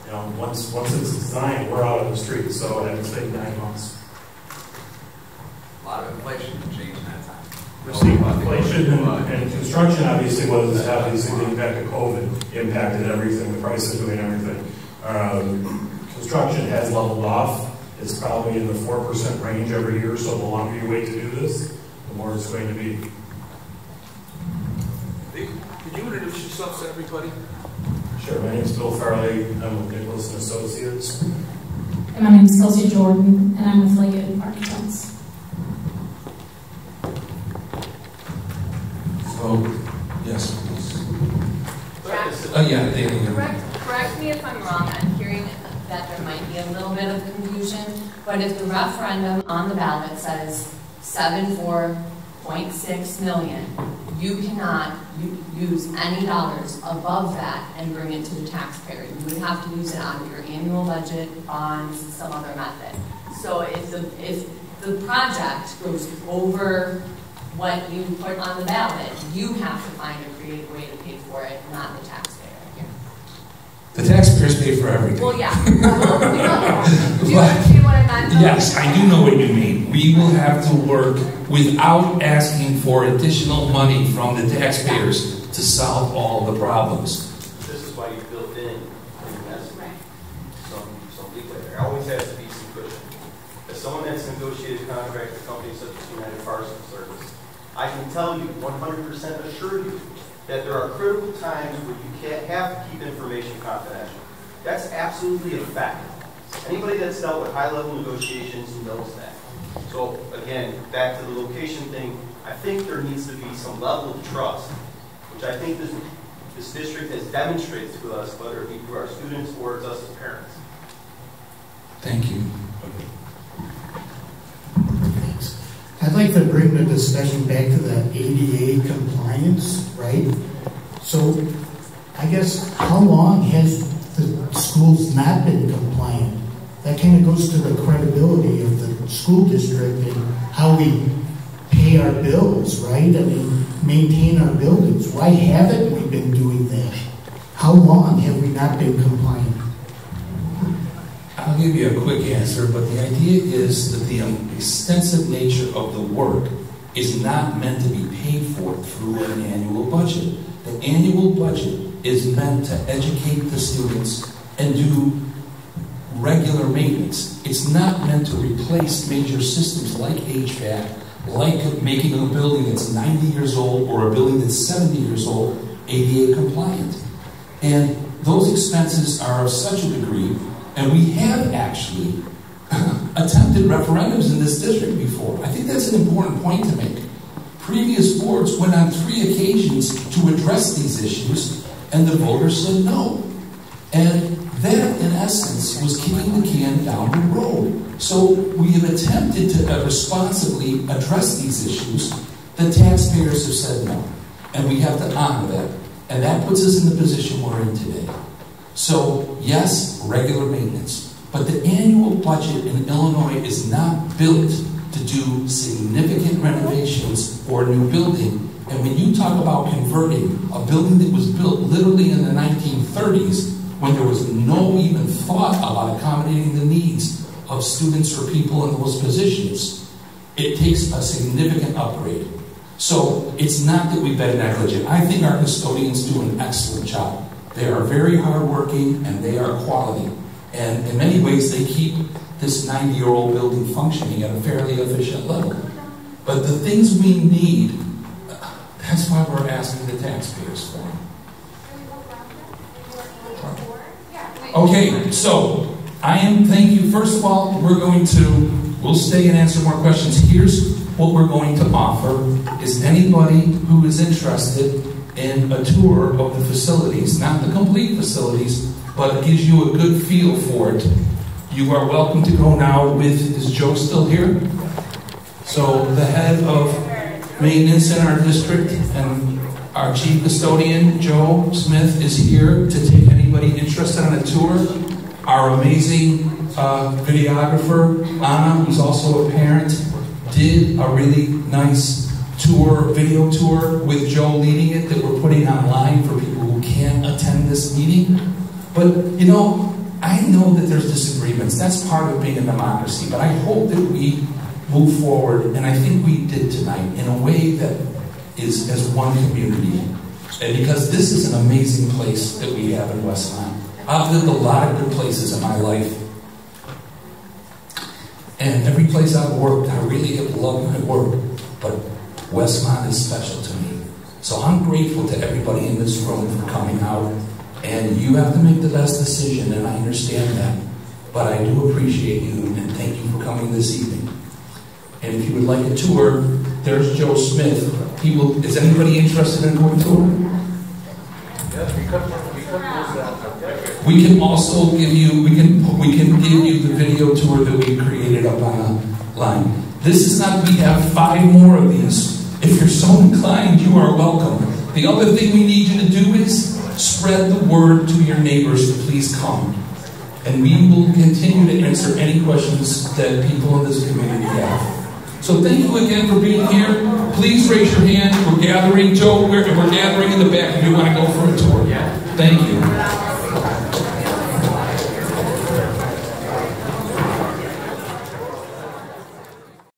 you know, once it's designed, we're out on the street. So I would say 9 months. A lot of inflation can change in that time. We're seeing inflation and construction obviously was the impact of COVID impacted everything, the price of doing everything. Construction has leveled off. It's probably in the 4% range every year, so the longer you wait to do this, the more it's going to be. Could you introduce yourself to everybody? Sure, my name is Bill Farley. I'm with Nicholas & Associates. And my name is Kelsey Jordan, and I'm with Leggett Architects. So, yes, please. Correct me if I'm wrong. I'm hearing that there might be a little bit of confusion, but if the referendum on the ballot says 74.6 million, you cannot use any dollars above that and bring it to the taxpayer. You would have to use it out of your annual budget, bonds, some other method. So if the project goes over what you put on the ballot, you have to find a creative way to pay for it, not the taxpayer. The taxpayers pay for everything. Well, yeah. Do you understand what I meant? Yes, I do know what you mean. We will have to work without asking for additional money from the taxpayers to solve all the problems. This is why you built in some leeway. There always has to be some cushion. As someone that's negotiated a contract with companies such as United Parcel Service, I can tell you, 100% assure you, that there are critical times where you can't have to keep information confidential. That's absolutely a fact. Anybody that's dealt with high-level negotiations knows that. So again, back to the location thing, I think there needs to be some level of trust, which I think this district has demonstrated to us, whether it be through our students or it's us as parents. Thank you. I'd like to bring the discussion back to the ADA compliance, right? So I guess how long has the schools not been compliant? That kind of goes to the credibility of the school district and how we pay our bills, right? I mean, maintain our buildings. Why haven't we been doing that? How long have we not been compliant? I'll give you a quick answer, but the idea is that the extensive nature of the work is not meant to be paid for through an annual budget. The annual budget is meant to educate the students and do regular maintenance. It's not meant to replace major systems like HVAC, like making a building that's 90 years old or a building that's 70 years old ADA compliant. And those expenses are of such a degree. And we have actually attempted referendums in this district before. I think that's an important point to make. Previous boards went on 3 occasions to address these issues, and the voters said no. And that, in essence, was kicking the can down the road. So we have attempted to responsibly address these issues. The taxpayers have said no. And we have to honor that. And that puts us in the position we're in today. So, yes, regular maintenance. But the annual budget in Illinois is not built to do significant renovations or new building. And when you talk about converting a building that was built literally in the 1930s, when there was no even thought about accommodating the needs of students or people in those positions, it takes a significant upgrade. So it's not that we've been negligent. I think our custodians do an excellent job. They are very hardworking and they are quality. And in many ways, they keep this 90-year-old building functioning at a fairly efficient level. But the things we need, that's why we're asking the taxpayers for them. Okay, so thank you. First of all, we'll stay and answer more questions. Here's what we're going to offer is anybody who is interested in a tour of the facilities, not the complete facilities, but it gives you a good feel for it. You are welcome to go now with, is Joe still here? So the head of maintenance in our district and our chief custodian, Joe Smith, is here to take anybody interested on a tour. Our amazing videographer, Anna, who's also a parent, did a really nice video tour with Joe leading it that we're putting online for people who can't attend this meeting. But, I know that there's disagreements. That's part of being a democracy. But I hope that we move forward, and I think we did tonight, in a way that is as one community. And because this is an amazing place that we have in Westmont. I've lived a lot of good places in my life. And every place I've worked, I really have loved my work. But Westmont is special to me. So I'm grateful to everybody in this room for coming out. And you have to make the best decision, and I understand that. But I do appreciate you, and thank you for coming this evening. And if you would like a tour, there's Joe Smith. Is anybody interested in going tour? We can also give you, we can give you the video tour that we created up online. This is not, we have 5 more of these. If you're so inclined, you are welcome. The other thing we need you to do is spread the word to your neighbors to please come. And we will continue to answer any questions that people in this community have. So thank you again for being here. Please raise your hand. We're gathering. Joe, we're gathering.